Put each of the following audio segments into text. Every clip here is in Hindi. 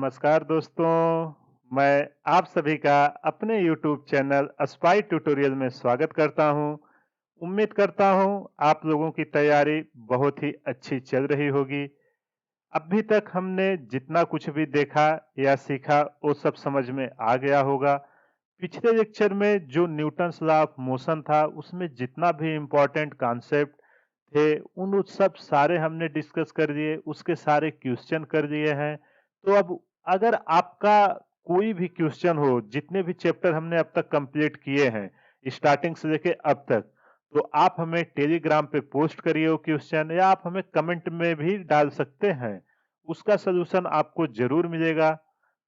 नमस्कार दोस्तों, मैं आप सभी का अपने YouTube चैनल स्पाई ट्यूटोरियल में स्वागत करता हूं। उम्मीद करता हूं आप लोगों की तैयारी बहुत ही अच्छी चल रही होगी। अभी तक हमने जितना कुछ भी देखा या सीखा वो सब समझ में आ गया होगा। पिछले लेक्चर में जो न्यूटन्स लॉ ऑफ मोशन था उसमें जितना भी इम्पोर्टेंट कॉन्सेप्ट थे उन सब सारे हमने डिस्कस कर दिए, उसके सारे क्वेश्चन कर दिए हैं। तो अब अगर आपका कोई भी क्वेश्चन हो, जितने भी चैप्टर हमने अब तक कंप्लीट किए हैं स्टार्टिंग से लेके अब तक, तो आप हमें टेलीग्राम पे पोस्ट करिए वो क्वेश्चन या आप हमें कमेंट में भी डाल सकते हैं। उसका सलूशन आपको जरूर मिलेगा।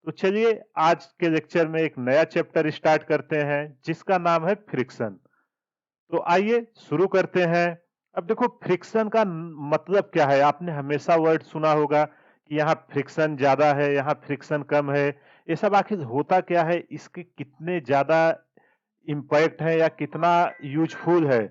तो चलिए आज के लेक्चर में एक नया चैप्टर स्टार्ट करते हैं जिसका नाम है फ्रिक्शन। तो आइए शुरू करते हैं। अब देखो फ्रिक्शन का मतलब क्या है। आपने हमेशा वर्ड सुना होगा कि यहाँ फ्रिक्शन ज्यादा है, यहाँ फ्रिक्शन कम है। ये सब आखिर होता क्या है, इसके कितने ज्यादा इम्पैक्ट है या कितना यूजफुल है,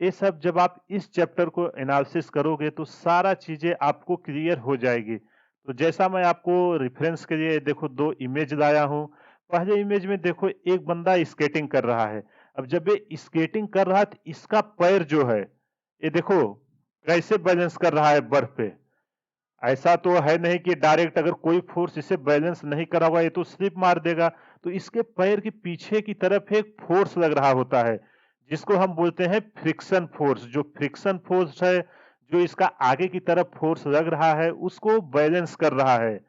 ये सब जब आप इस चैप्टर को एनालिसिस करोगे तो सारा चीजें आपको क्लियर हो जाएगी। तो जैसा मैं आपको रेफरेंस के लिए देखो दो इमेज लाया हूँ। पहले इमेज में देखो एक बंदा स्केटिंग कर रहा है। अब जब ये स्केटिंग कर रहा है तो इसका पैर जो है, ये देखो कैसे बैलेंस कर रहा है बर्फ पे। ऐसा तो है नहीं कि डायरेक्ट अगर कोई फोर्स इसे बैलेंस नहीं करा हुआ ये तो स्लिप मार देगा। तो इसके पैर के पीछे की तरफ एक फोर्स लग रहा होता है जिसको हम बोलते हैं फ्रिक्शन फोर्स। जो फ्रिक्शन फोर्स है, जो इसका आगे की तरफ फोर्स लग रहा है उसको बैलेंस कर रहा है।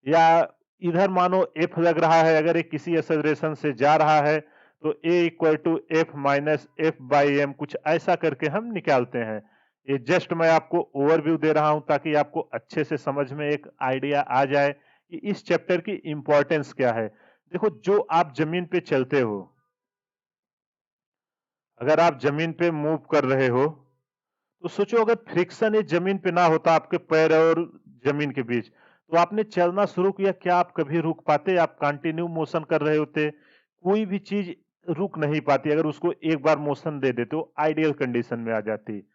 या इधर मानो एफ लग रहा है, अगर ये किसी एक्सेलरेशन से जा रहा है तो A equal to F minus F by M, कुछ ऐसा करके हम निकालते हैं। ये जस्ट मैं आपको ओवरव्यू दे रहा हूं ताकि आपको अच्छे से समझ में एक आइडिया आ जाए कि इस चैप्टर की इंपॉर्टेंस क्या है। देखो जो आप जमीन पे चलते हो, अगर आप जमीन पे मूव कर रहे हो तो सोचो अगर फ्रिक्शन ये जमीन पे ना होता आपके पैर और जमीन के बीच, तो आपने चलना शुरू किया, क्या आप कभी रुक पाते? आप कंटिन्यू मोशन कर रहे होते। कोई भी चीज रुक नहीं पाती अगर उसको एक बार मोशन दे देते हो, आइडियल कंडीशन में आ जाती।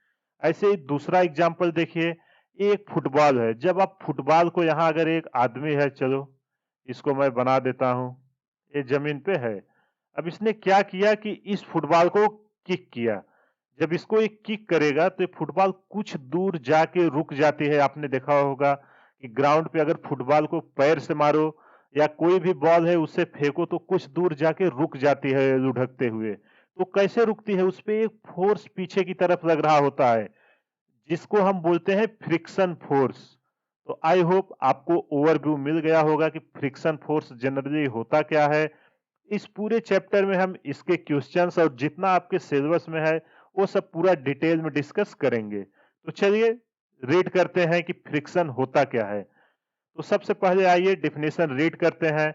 ऐसे ही दूसरा एग्जांपल देखिए, एक फुटबॉल है। जब आप फुटबॉल को यहाँ अगर एक आदमी है, चलो इसको मैं बना देता हूँ, ये जमीन पे है। अब इसने क्या किया कि इस फुटबॉल को किक किया। जब इसको एक किक करेगा तो ये फुटबॉल कुछ दूर जाके रुक जाती है। आपने देखा होगा कि ग्राउंड पे अगर फुटबॉल को पैर से मारो या कोई भी बॉल है उसे फेंको तो कुछ दूर जाके रुक जाती है लुढ़कते हुए। तो कैसे रुकती है? उस पे एक फोर्स पीछे की तरफ लग रहा होता है जिसको हम बोलते हैं फ्रिक्शन फोर्स। तो आई होप आपको ओवरव्यू मिल गया होगा कि फ्रिक्शन फोर्स जनरली होता क्या है। इस पूरे चैप्टर में हम इसके क्वेश्चंस और जितना आपके सिलेबस में है वो सब पूरा डिटेल में डिस्कस करेंगे। तो चलिए रीड करते हैं कि फ्रिक्शन होता क्या है। तो सबसे पहले आइए डेफिनेशन रीड करते हैं।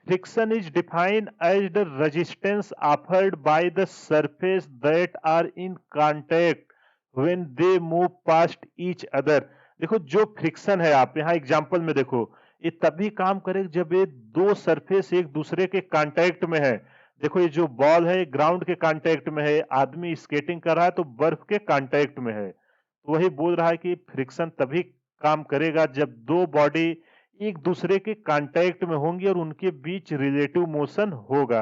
Friction is defined as the resistance offered by the surface that are in contact when they move past each other. देखो जो फ्रिक्शन है, आप यहाँ एग्जांपल में देखो, ये तभी काम करेगा जब ये दो सरफेस एक दूसरे के कांटेक्ट में है। देखो ये जो बॉल है ग्राउंड के कांटेक्ट में है, आदमी स्केटिंग कर रहा है तो बर्फ के कांटेक्ट में है। तो वही बोल रहा है कि फ्रिक्शन तभी काम करेगा जब दो बॉडी एक दूसरे के कांटेक्ट में होंगी और उनके बीच रिलेटिव मोशन होगा।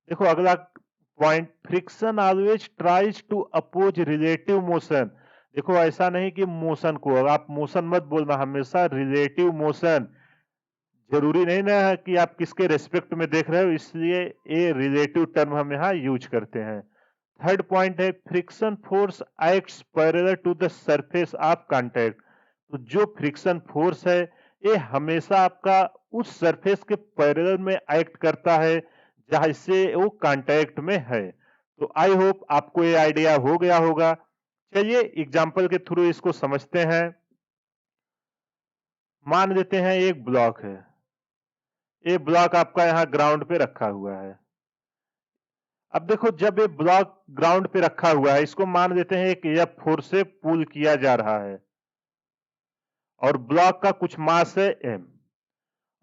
देखो अगला point, friction always tries to oppose relative motion. देखो ऐसा नहीं कि मोशन को, आप मोशन मत बोलना, हमेशा रिलेटिव मोशन। जरूरी नहीं ना है कि आप किसके रेस्पेक्ट में देख रहे हो, इसलिए ये रिलेटिव टर्म हम यहाँ यूज करते हैं। थर्ड पॉइंट है, friction force acts parallel to the surface of contact. तो जो फ्रिक्शन फोर्स है ये हमेशा आपका उस सरफेस के पैरेलल में एक्ट करता है जहां से वो कांटेक्ट में है। तो आई होप आपको ये आइडिया हो गया होगा। चलिए एग्जांपल के थ्रू इसको समझते हैं। मान लेते हैं एक ब्लॉक है, ये ब्लॉक आपका यहाँ ग्राउंड पे रखा हुआ है। अब देखो जब ये ब्लॉक ग्राउंड पे रखा हुआ है, इसको मान लेते हैं एक एफ फोर्स से पुल किया जा रहा है और ब्लॉक का कुछ मास है एम,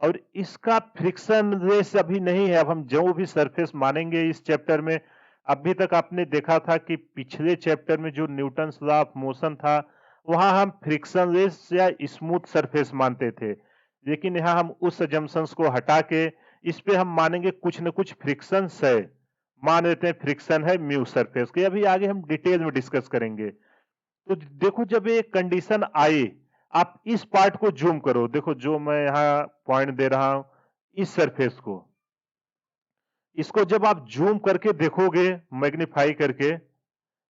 और इसका फ्रिक्शन रेस अभी नहीं है। अब हम जो भी सरफेस मानेंगे इस चैप्टर में, अभी तक आपने देखा था कि पिछले चैप्टर में जो न्यूटन्स लॉ ऑफ मोशन था वहां हम फ्रिक्शन रेस या स्मूथ सरफेस मानते थे। लेकिन यहाँ हम उस assumptions को हटा के इस पे हम मानेंगे कुछ न कुछ फ्रिक्शंस है। मान लेते हैं फ्रिक्शन है म्यू सरफेस के, अभी आगे हम डिटेल में डिस्कस करेंगे। तो देखो जब ये कंडीशन आई, आप इस पार्ट को जूम करो, देखो जो मैं यहाँ पॉइंट दे रहा हूं, इस सरफेस को, इसको जब आप जूम करके देखोगे, मैग्नीफाई करके,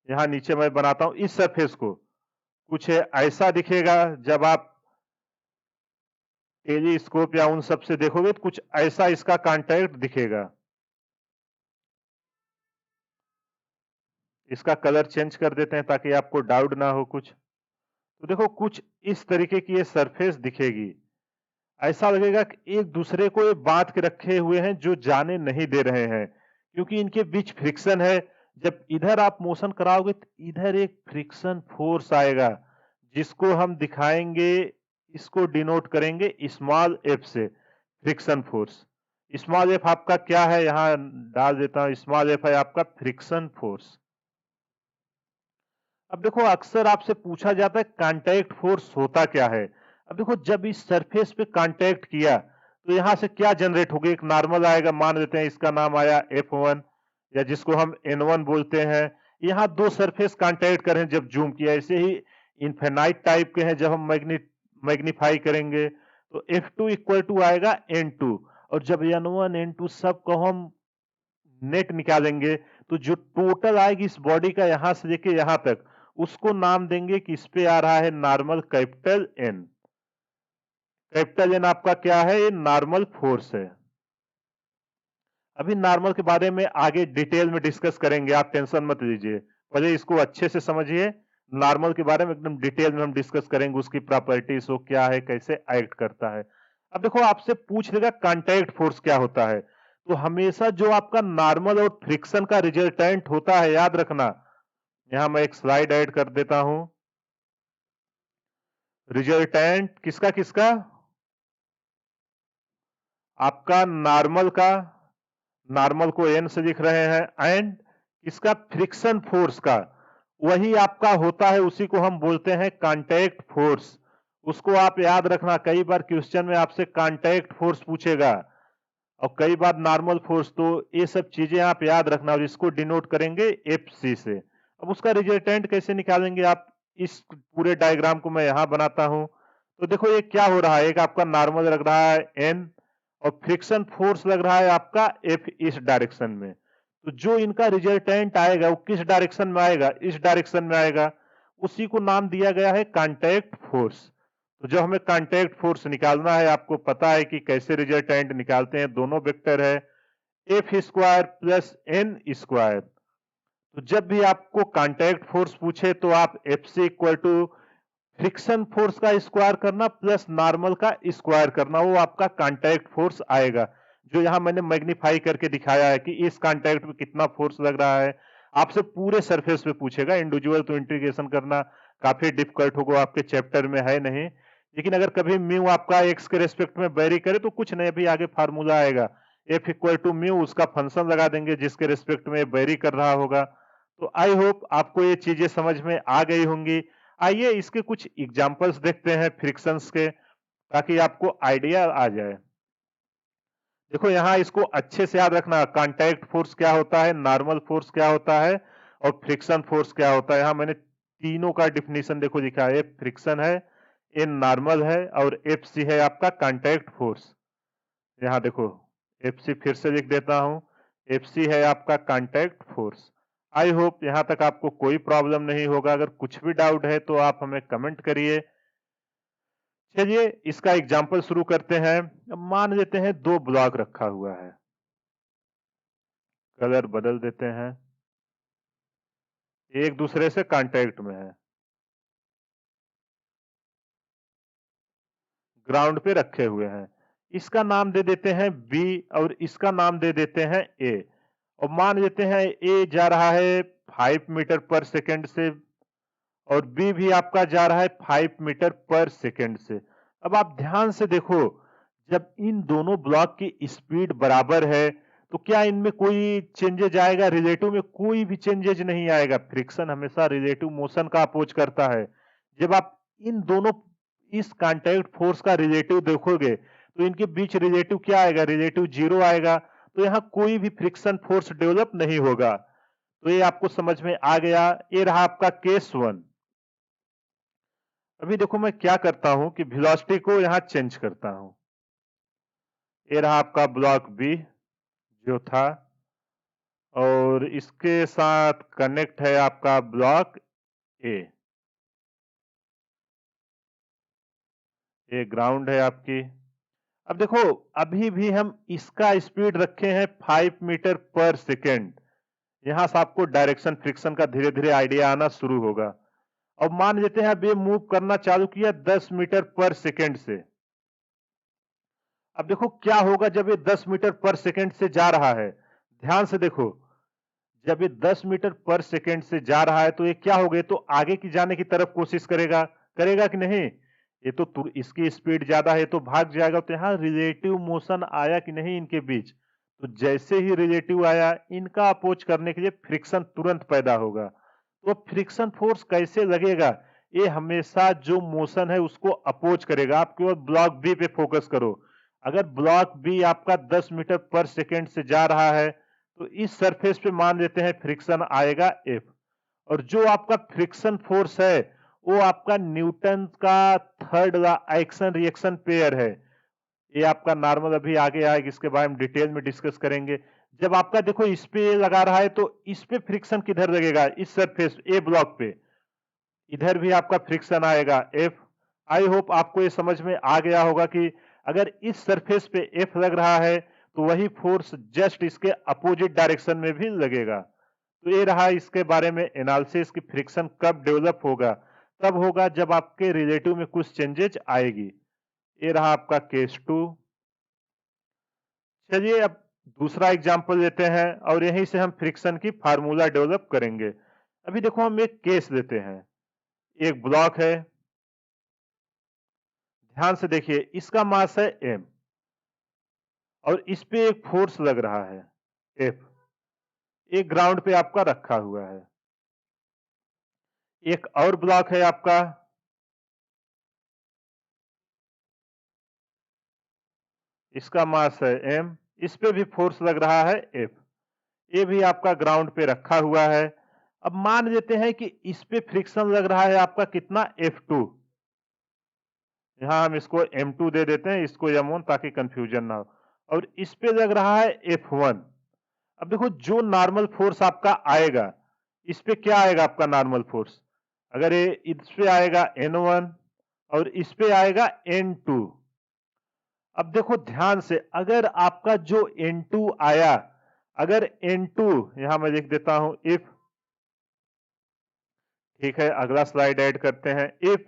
यहाँ नीचे मैं बनाता हूं इस सरफेस को, कुछ ऐसा दिखेगा। जब आप टेलीस्कोप या उन सब से देखोगे तो कुछ ऐसा इसका कांटेक्ट दिखेगा। इसका कलर चेंज कर देते हैं ताकि आपको डाउट ना हो कुछ। तो देखो कुछ इस तरीके की ये सरफेस दिखेगी। ऐसा लगेगा कि एक दूसरे को ये बांध के रखे हुए हैं, जो जाने नहीं दे रहे हैं, क्योंकि इनके बीच फ्रिक्शन है। जब इधर आप मोशन कराओगे तो इधर एक फ्रिक्शन फोर्स आएगा, जिसको हम दिखाएंगे, इसको डिनोट करेंगे स्मॉल एफ से, फ्रिक्शन फोर्स। स्मॉल एफ आपका क्या है, यहां डाल देता हूं, स्मॉल एफ है आपका फ्रिक्शन फोर्स। अब देखो अक्सर आपसे पूछा जाता है कांटेक्ट फोर्स होता क्या है। अब देखो जब इस सरफेस पे कांटेक्ट किया तो यहां से क्या जनरेट होगा, एक नॉर्मल आएगा, मान लेते हैं इसका नाम आया F1 या जिसको हम N1 बोलते हैं। यहाँ दो सरफेस कांटेक्ट करें जब जूम किया, ऐसे ही इन्फेनाइट टाइप के हैं, जब हम मैग्नीफाई करेंगे तो F2 इक्वल टू आएगा N2, और जब N1 N2 सब को हम नेट निकालेंगे तो जो टोटल आएगी इस बॉडी का यहां से लेके यहां तक, उसको नाम देंगे कि इस पे आ रहा है normal capital N. Capital N आपका क्या है, ये नॉर्मल फोर्स है। अभी नॉर्मल के बारे में आगे डिटेल में डिस्कस करेंगे, आप टेंशन मत लीजिए, पहले इसको अच्छे से समझिए। नॉर्मल के बारे में एकदम डिटेल में हम डिस्कस करेंगे, उसकी प्रॉपर्टीज वो क्या है, कैसे एक्ट करता है। अब देखो आपसे पूछ लेगा कांटेक्ट फोर्स क्या होता है, तो हमेशा जो आपका नॉर्मल और फ्रिक्शन का रिजल्टेंट होता है, याद रखना, यहां मैं एक स्लाइड ऐड कर देता हूं। रिजल्टेंट किसका किसका, आपका नॉर्मल का, नॉर्मल को एन से लिख रहे हैं, एंड इसका फ्रिक्शन फोर्स का, वही आपका होता है, उसी को हम बोलते हैं कांटेक्ट फोर्स। उसको आप याद रखना, कई बार क्वेश्चन में आपसे कांटेक्ट फोर्स पूछेगा और कई बार नॉर्मल फोर्स, तो ये सब चीजें आप याद रखना, और इसको डिनोट करेंगे एफ सी से। अब उसका रिजल्टेंट कैसे निकालेंगे, आप इस पूरे डायग्राम को मैं यहां बनाता हूं। तो देखो ये क्या हो रहा है, एक आपका नॉर्मल लग रहा है एन, और फ्रिक्शन फोर्स लग रहा है आपका एफ इस डायरेक्शन में। तो जो इनका रिजल्टेंट आएगा वो किस डायरेक्शन में आएगा, इस डायरेक्शन में आएगा, उसी को नाम दिया गया है कांटेक्ट फोर्स। तो जो हमें कांटेक्ट फोर्स निकालना है, आपको पता है कि कैसे रिजल्टेंट निकालते हैं, दोनों वेक्टर है F square plus N square. तो जब भी आपको कांटेक्ट फोर्स पूछे तो आप F C equal to friction force का स्क्वायर करना प्लस नॉर्मल का स्क्वायर करना, वो आपका कांटेक्ट फोर्स आएगा, जो यहां मैंने मैग्नीफाई करके दिखाया है कि इस कांटेक्ट में कितना फोर्स लग रहा है। आपसे पूरे सरफेस पे पूछेगा, इंडिविजुअल तो इंटीग्रेशन करना काफी डिफिकल्ट होगा, आपके चैप्टर में है नहीं। लेकिन अगर कभी म्यू आपका एक्स के रेस्पेक्ट में वेरी करे तो कुछ नहीं, अभी आगे फार्मूला आएगा, एफ इक्वल टू म्यू, उसका फंक्शन लगा देंगे जिसके रेस्पेक्ट में वेरी कर रहा होगा। तो आई होप आपको ये चीजें समझ में आ गई होंगी। आइए इसके कुछ एग्जांपल्स देखते हैं फ्रिक्शंस के, ताकि आपको आइडिया आ जाए। देखो यहां इसको अच्छे से याद रखना, कांटेक्ट फोर्स क्या होता है, नॉर्मल फोर्स क्या होता है, और फ्रिक्शन फोर्स क्या होता है। यहां मैंने तीनों का डिफिनीशन देखो लिखा है, एफ फ्रिक्शन है, एन नॉर्मल है, और एफ सी है आपका कांटेक्ट फोर्स। यहां देखो एफ सी फिर से लिख देता हूं, एफ सी है आपका कांटेक्ट फोर्स। आई होप यहां तक आपको कोई प्रॉब्लम नहीं होगा, अगर कुछ भी डाउट है तो आप हमें कमेंट करिए। चलिए इसका एग्जाम्पल शुरू करते हैं। अब मान लेते हैं दो ब्लॉक रखा हुआ है, कलर बदल देते हैं, एक दूसरे से कांटेक्ट में है, ग्राउंड पे रखे हुए हैं। इसका नाम दे देते हैं बी और इसका नाम दे देते हैं ए, और मान लेते हैं ए जा रहा है 5 मीटर पर सेकेंड से और बी भी आपका जा रहा है 5 मीटर पर सेकेंड से। अब आप ध्यान से देखो, जब इन दोनों ब्लॉक की स्पीड बराबर है तो क्या इनमें कोई चेंजेज आएगा, रिलेटिव में कोई भी चेंजेज नहीं आएगा। फ्रिक्शन हमेशा रिलेटिव मोशन का अपोज करता है। जब आप इन दोनों इस कांटेक्ट फोर्स का रिलेटिव देखोगे तो इनके बीच रिलेटिव क्या आएगा? रिलेटिव जीरो आएगा। तो यहाँ कोई भी फ्रिक्शन फोर्स डेवलप नहीं होगा। तो ये आपको समझ में आ गया। ये रहा आपका केस 1। अभी देखो मैं क्या करता हूं कि वेलोसिटी को यहां चेंज करता हूं। ये रहा आपका ब्लॉक बी जो था, और इसके साथ कनेक्ट है आपका ब्लॉक ए। ये ग्राउंड है आपकी। अब देखो, अभी भी हम इसका स्पीड रखे हैं 5 मीटर पर सेकेंड। यहां से आपको डायरेक्शन फ्रिक्शन का धीरे धीरे आइडिया आना शुरू होगा। अब मान लेते हैं अब ये मूव करना चालू किया 10 मीटर पर सेकेंड से। अब देखो क्या होगा जब ये 10 मीटर पर सेकेंड से जा रहा है। ध्यान से देखो, जब ये 10 मीटर पर सेकेंड से जा रहा है तो ये क्या होगा? तो आगे की जाने की तरफ कोशिश करेगा, करेगा कि नहीं? ये तो इसकी स्पीड ज्यादा है तो भाग जाएगा। तो यहाँ रिलेटिव मोशन आया कि नहीं इनके बीच? तो जैसे ही रिलेटिव आया, इनका अपोज करने के लिए फ्रिक्शन तुरंत पैदा होगा। तो फ्रिक्शन फोर्स कैसे लगेगा? ये हमेशा जो मोशन है उसको अपोज करेगा। आप केवल ब्लॉक बी पे फोकस करो। अगर ब्लॉक बी आपका 10 मीटर पर सेकेंड से जा रहा है तो इस सरफेस पे मान लेते हैं फ्रिक्शन आएगा F, और जो आपका फ्रिक्शन फोर्स है वो आपका न्यूटन का third law action reaction pair है। ये आपका नॉर्मल अभी आगे आएगा, इसके बारे में डिटेल में डिस्कस करेंगे। जब आपका देखो इस पे लगा रहा है तो इस पे फ्रिक्शन किधर लगेगा? इस सरफेस ए ब्लॉक पे। इधर भी आपका फ्रिक्शन आएगा F। आई होप आपको ये समझ में आ गया होगा कि अगर इस सरफेस पे F लग रहा है तो वही फोर्स जस्ट इसके अपोजिट डायरेक्शन में भी लगेगा। तो ये रहा इसके बारे में एनालिसिस कि फ्रिक्शन कब डेवलप होगा। तब होगा जब आपके रिलेटिव में कुछ चेंजेज आएगी। ये रहा आपका केस 2। चलिए अब दूसरा एग्जांपल लेते हैं और यहीं से हम फ्रिक्शन की फार्मूला डेवलप करेंगे। अभी देखो हम एक केस लेते हैं। एक ब्लॉक है, ध्यान से देखिए, इसका मास है m और इस पे एक फोर्स लग रहा है F। एक ग्राउंड पे आपका रखा हुआ है। एक और ब्लॉक है आपका, इसका मास है m, इस पे भी फोर्स लग रहा है F। ये भी आपका ग्राउंड पे रखा हुआ है। अब मान लेते हैं कि इस पे फ्रिक्शन लग रहा है आपका कितना? F2। यहां हम इसको M2 दे देते हैं, इसको M1, ताकि कंफ्यूजन ना हो। और इस पे लग रहा है F1। अब देखो जो नॉर्मल फोर्स आपका आएगा, इस पे क्या आएगा आपका नॉर्मल फोर्स? अगर ये इस पे आएगा N1 और इस पे आएगा N2। अब देखो ध्यान से, अगर आपका जो N2 आया, अगर N2 यहां मैं लिख देता हूं इफ, ठीक है, अगला स्लाइड ऐड करते हैं। If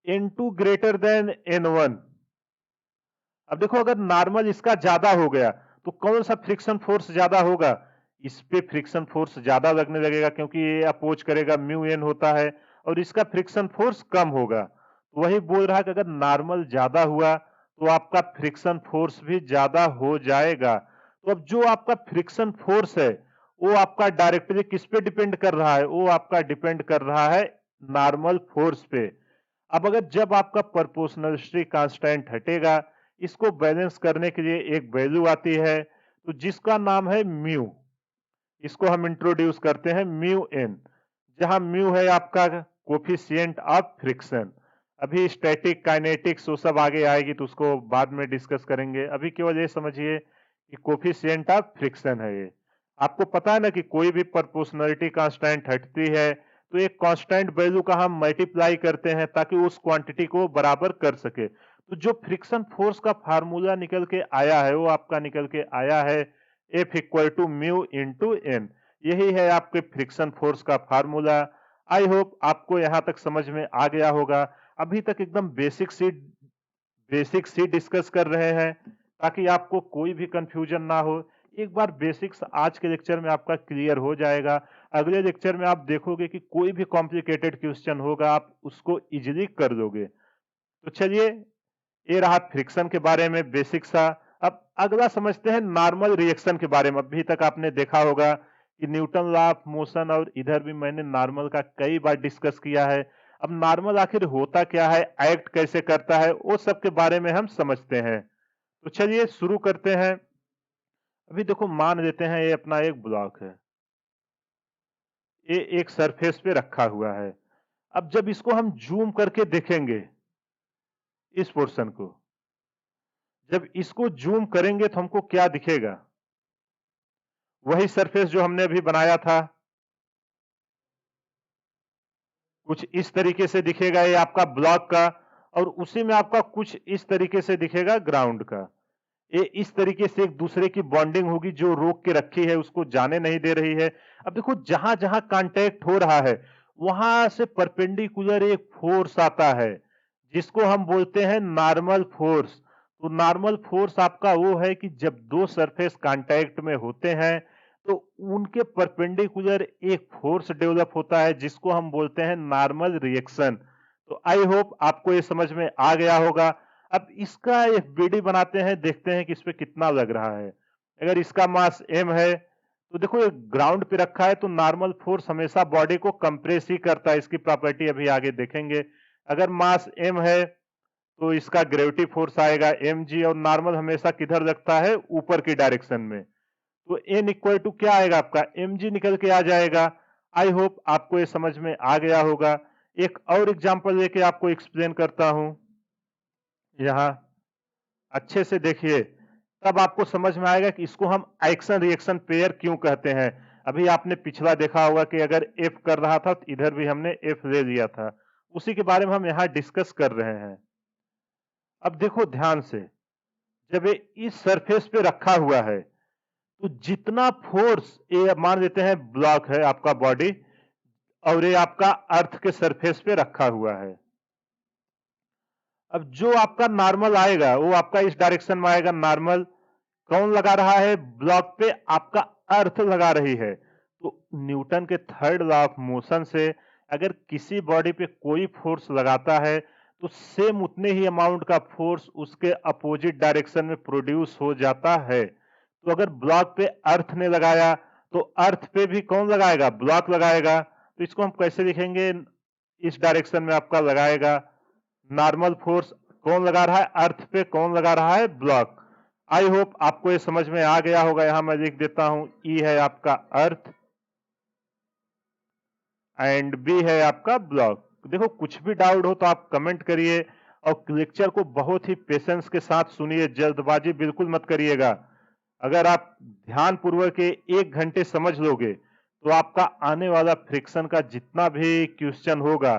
N2 greater than N1। अब देखो अगर नॉर्मल इसका ज्यादा हो गया तो कौन सा फ्रिक्शन फोर्स ज्यादा होगा? इस पे फ्रिक्शन फोर्स ज्यादा लगने लगेगा, क्योंकि ये अपोज करेगा, म्यू एन होता है, और इसका फ्रिक्शन फोर्स कम होगा। तो वही बोल रहा है कि अगर नॉर्मल ज्यादा हुआ तो आपका फ्रिक्शन फोर्स भी ज्यादा हो जाएगा। तो अब जो आपका फ्रिक्शन फोर्स है वो आपका डायरेक्टली किस पे डिपेंड कर रहा है? वो आपका डिपेंड कर रहा है नॉर्मल फोर्स पे। अब अगर जब आपका प्रोपोर्शनलिटी कांस्टेंट हटेगा, इसको बैलेंस करने के लिए एक वैल्यू आती है, तो जिसका नाम है म्यू। इसको हम इंट्रोड्यूस करते हैं म्यू एन, जहां म्यू है आपका कोफिशिएंट ऑफ फ्रिक्शन। अभी स्टैटिक काइनेटिक्स वो सब आगे आएगी तो उसको बाद में डिस्कस करेंगे। अभी केवल ये समझिए कि कोफिशिएंट ऑफ फ्रिक्शन है ये। आपको पता है ना कि कोई भी प्रोपोर्शनलिटी कांस्टेंट हटती है तो एक कांस्टेंट वैल्यू का हम मल्टीप्लाई करते हैं ताकि उस क्वांटिटी को बराबर कर सके। तो जो फ्रिक्शन फोर्स का फार्मूला निकल के आया है वो आपका निकल के आया है F equal to mu into N. यही है आपके फ्रिक्शन फोर्स का फार्मूला। आई होप आपको यहां तक समझ में आ गया होगा। अभी तक एकदम बेसिक सी डिस्कस कर रहे हैं ताकि आपको कोई भी कंफ्यूजन ना हो। एक बार बेसिक्स आज के लेक्चर में आपका क्लियर हो जाएगा। अगले लेक्चर में आप देखोगे कि कोई भी कॉम्प्लिकेटेड क्वेश्चन होगा आप उसको इजीली कर दोगे। तो चलिए, ये रहा फ्रिक्शन के बारे में बेसिक सा। अब अगला समझते हैं नॉर्मल रिएक्शन के बारे में। अभी तक आपने देखा होगा कि न्यूटन लॉ ऑफ मोशन और इधर भी मैंने नॉर्मल का कई बार डिस्कस किया है। अब नॉर्मल आखिर होता क्या है, एक्ट कैसे करता है, वो सब के बारे में हम समझते हैं। तो चलिए शुरू करते हैं। अभी देखो मान लेते हैं ये अपना एक ब्लॉक है, ये एक सरफेस पे रखा हुआ है। अब जब इसको हम जूम करके देखेंगे, इस पोर्शन को जब इसको जूम करेंगे तो हमको क्या दिखेगा? वही सरफेस जो हमने अभी बनाया था, कुछ इस तरीके से दिखेगा ये आपका ब्लॉक का, और उसी में आपका कुछ इस तरीके से दिखेगा ग्राउंड का। ये इस तरीके से एक दूसरे की बॉन्डिंग होगी जो रोक के रखी है, उसको जाने नहीं दे रही है। अब देखो जहां जहां कांटेक्ट हो रहा है वहां से परपेंडिकुलर एक फोर्स आता है जिसको हम बोलते हैं नॉर्मल फोर्स। तो नॉर्मल फोर्स आपका वो है कि जब दो सरफेस कांटेक्ट में होते हैं तो उनके परपेंडिकुलर एक फोर्स डेवलप होता है जिसको हम बोलते हैं नॉर्मल रिएक्शन। तो आई होप आपको ये समझ में आ गया होगा। अब इसका एक बीडी बनाते हैं, देखते हैं कि इस पे कितना लग रहा है। अगर इसका मास m है तो देखो ये ग्राउंड पे रखा है तो नॉर्मल फोर्स हमेशा बॉडी को कंप्रेस ही करता है, इसकी प्रॉपर्टी अभी आगे देखेंगे। अगर मास m है तो इसका ग्रेविटी फोर्स आएगा mg, और नॉर्मल हमेशा किधर लगता है? ऊपर की डायरेक्शन में। तो n इक्वल टू क्या आएगा आपका? mg निकल के आ जाएगा। आई होप आपको ये समझ में आ गया होगा। एक और एग्जांपल लेके आपको एक्सप्लेन करता हूं। यहाँ अच्छे से देखिए, तब आपको समझ में आएगा कि इसको हम एक्शन रिएक्शन पेयर क्यों कहते हैं। अभी आपने पिछला देखा होगा कि अगर एफ कर रहा था तो इधर भी हमने एफ ले लिया था, उसी के बारे में हम यहाँ डिस्कस कर रहे हैं। अब देखो ध्यान से, जब ये इस सरफेस पे रखा हुआ है तो जितना फोर्स, ये मान लेते हैं ब्लॉक है आपका बॉडी, और ये आपका अर्थ के सरफेस पे रखा हुआ है। अब जो आपका नॉर्मल आएगा वो आपका इस डायरेक्शन में आएगा। नॉर्मल कौन लगा रहा है? ब्लॉक पे आपका अर्थ लगा रही है। तो न्यूटन के थर्ड लॉ ऑफ मोशन से अगर किसी बॉडी पे कोई फोर्स लगाता है तो सेम उतने ही अमाउंट का फोर्स उसके अपोजिट डायरेक्शन में प्रोड्यूस हो जाता है। तो अगर ब्लॉक पे अर्थ ने लगाया तो अर्थ पे भी कौन लगाएगा? ब्लॉक लगाएगा। तो इसको हम कैसे लिखेंगे? इस डायरेक्शन में आपका लगाएगा। नॉर्मल फोर्स कौन लगा रहा है? अर्थ पे। कौन लगा रहा है? ब्लॉक। आई होप आपको ये समझ में आ गया होगा। यहां मैं लिख देता हूं, ई है आपका अर्थ एंड बी है आपका ब्लॉक। देखो कुछ भी डाउट हो तो आप कमेंट करिए, और लेक्चर को बहुत ही पेशेंस के साथ सुनिए, जल्दबाजी बिल्कुल मत करिएगा। अगर आप ध्यान पूर्वक के 1 घंटे समझ लोगे तो आपका आने वाला फ्रिक्शन का जितना भी क्वेश्चन होगा,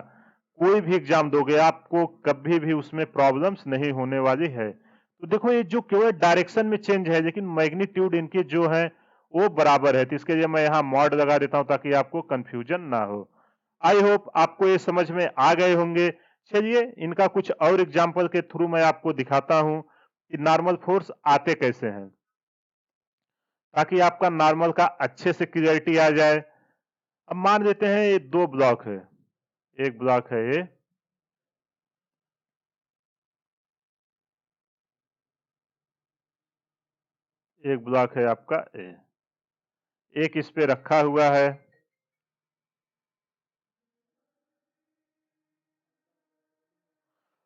कोई भी एग्जाम दोगे, आपको कभी भी उसमें प्रॉब्लम्स नहीं होने वाली है। तो देखो ये जो केवल डायरेक्शन में चेंज है लेकिन मैग्नीट्यूड इनके जो है वो बराबर है। तो इसके लिए मैं यहाँ मॉड लगा देता हूं ताकि आपको कंफ्यूजन ना हो। आई होप आपको ये समझ में आ गए होंगे। चलिए इनका कुछ और एग्जाम्पल के थ्रू मैं आपको दिखाता हूं कि नॉर्मल फोर्स आते कैसे हैं, ताकि आपका नॉर्मल का अच्छे से क्लियरिटी आ जाए। अब मान लेते हैं ये दो ब्लॉक है, एक ब्लॉक है ये, एक ब्लॉक है आपका ए, एक इस पे रखा हुआ है।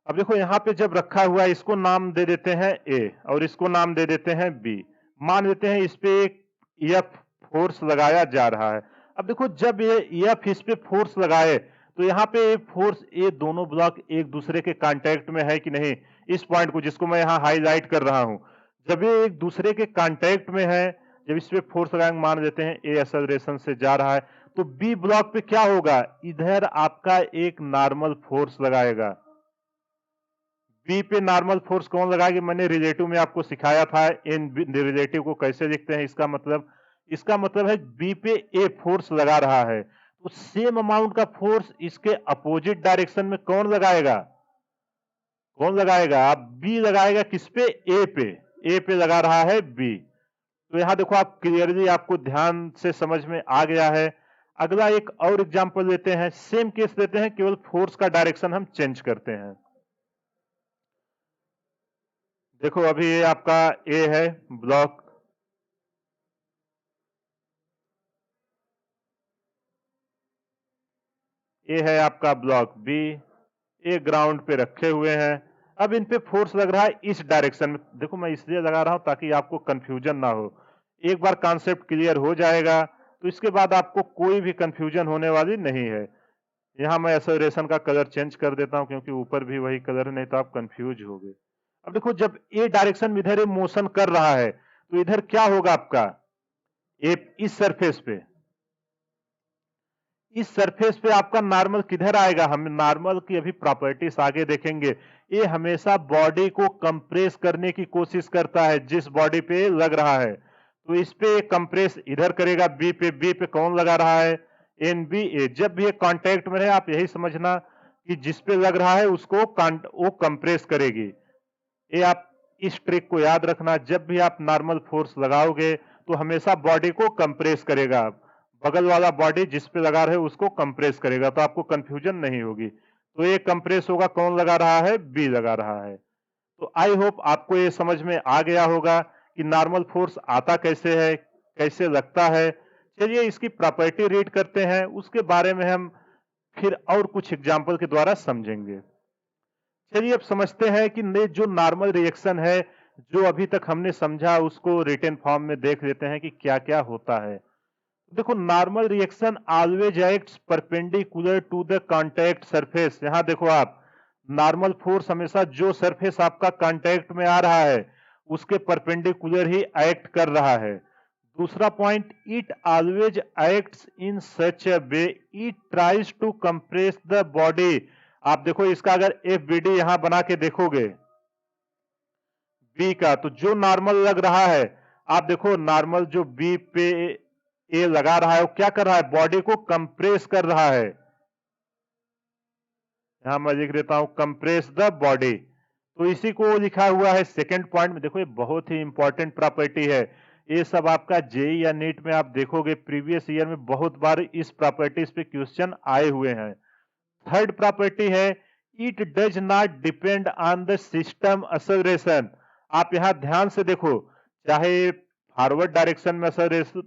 अब देखो यहाँ पे जब रखा हुआ है इसको नाम दे देते हैं ए और इसको नाम दे देते हैं बी। मान लेते हैं इस पे एक एफ फोर्स लगाया जा रहा है। अब देखो जब ये एफ इस पे फोर्स लगाए तो यहाँ पे फोर्स, ये दोनों ब्लॉक एक दूसरे के कांटेक्ट में है कि नहीं? इस पॉइंट को जिसको मैं यहाँ हाईलाइट कर रहा हूं, जब ये एक दूसरे के कांटेक्ट में है, जब इस पे फोर्स लगाएंगे, मान लेते हैं ए एक्सेलरेशन से जा रहा है, तो बी ब्लॉक पे क्या होगा? इधर आपका एक नॉर्मल फोर्स लगाएगा। बी पे नॉर्मल फोर्स कौन लगाएगी? मैंने रिलेटिव में आपको सिखाया था इन रिलेटिव को कैसे लिखते हैं। इसका मतलब है बी पे ए फोर्स लगा रहा है तो सेम अमाउंट का फोर्स इसके अपोजिट डायरेक्शन में कौन लगाएगा? कौन लगाएगा? आप बी लगाएगा। किस पे? ए पे। ए पे लगा रहा है बी। तो यहां देखो आप क्लियरली, आपको ध्यान से समझ में आ गया है। अगला एक और एग्जांपल लेते हैं, सेम केस लेते हैं, केवल फोर्स का डायरेक्शन हम चेंज करते हैं। देखो अभी ये आपका ए है ब्लॉक, ये है आपका ब्लॉक बी, ये ग्राउंड पे रखे हुए हैं। अब इन पे फोर्स लग रहा है इस डायरेक्शन में। देखो मैं इसलिए लगा रहा हूं ताकि आपको कंफ्यूजन ना हो। एक बार कॉन्सेप्ट क्लियर हो जाएगा तो इसके बाद आपको कोई भी कंफ्यूजन होने वाली नहीं है। यहाँ मैं एक्सेलरेशन का कलर चेंज कर देता हूं क्योंकि ऊपर भी वही कलर है, नहीं तो आप कंफ्यूज हो गए। अब देखो जब ए डायरेक्शन में इधर मोशन कर रहा है तो इधर क्या होगा आपका, ए इस सरफेस पे, इस सरफेस पे आपका नॉर्मल किधर आएगा, हम नॉर्मल की अभी प्रॉपर्टीज आगे देखेंगे। ये हमेशा बॉडी को कंप्रेस करने की कोशिश करता है जिस बॉडी पे लग रहा है, तो इस पे कंप्रेस इधर करेगा बी पे। बी पे कौन लगा रहा है, एन बी ए। जब भी ये कांटेक्ट में रहे आप यही समझना कि जिस पे लग रहा है उसको वो कंप्रेस करेगी। ये आप इस ट्रिक को याद रखना, जब भी आप नॉर्मल फोर्स लगाओगे तो हमेशा बॉडी को कंप्रेस करेगा, बगल वाला बॉडी जिस पे लगा रहे उसको कंप्रेस करेगा, तो आपको कंफ्यूजन नहीं होगी। तो ये कंप्रेस होगा, कौन लगा रहा है, बी लगा रहा है। तो आई होप आपको ये समझ में आ गया होगा कि नॉर्मल फोर्स आता कैसे है, कैसे लगता है। चलिए इसकी प्रॉपर्टी रीड करते हैं, उसके बारे में हम फिर और कुछ एग्जाम्पल के द्वारा समझेंगे। चलिए अब समझते हैं कि जो नॉर्मल रिएक्शन है, जो अभी तक हमने समझा उसको रिटन फॉर्म में देख लेते हैं कि क्या क्या होता है। देखो normal reaction always acts perpendicular to the contact surface. यहां देखो आप, नॉर्मल फोर्स हमेशा जो सरफेस आपका कांटेक्ट में आ रहा है उसके परपेंडिकुलर ही एक्ट कर रहा है। दूसरा point, it always acts in such a way it tries to compress the body. आप देखो इसका अगर एफ बी डी यहां बना के देखोगे बी का, तो जो नॉर्मल लग रहा है, आप देखो नॉर्मल जो बी पे ए लगा रहा है वो क्या कर रहा है, बॉडी को कंप्रेस कर रहा है। यहां मैं लिख देता हूं कंप्रेस द बॉडी, तो इसी को लिखा हुआ है सेकंड पॉइंट में। देखो ये बहुत ही इंपॉर्टेंट प्रॉपर्टी है, ये सब आपका जेई या नीट में आप देखोगे प्रीवियस ईयर में बहुत बार इस प्रॉपर्टीज पे क्वेश्चन आए हुए हैं। थर्ड प्रॉपर्टी है, it does not depend on the system acceleration. आप यहां ध्यान से देखो, चाहे फॉरवर्ड डायरेक्शन में एक्सेलरेशन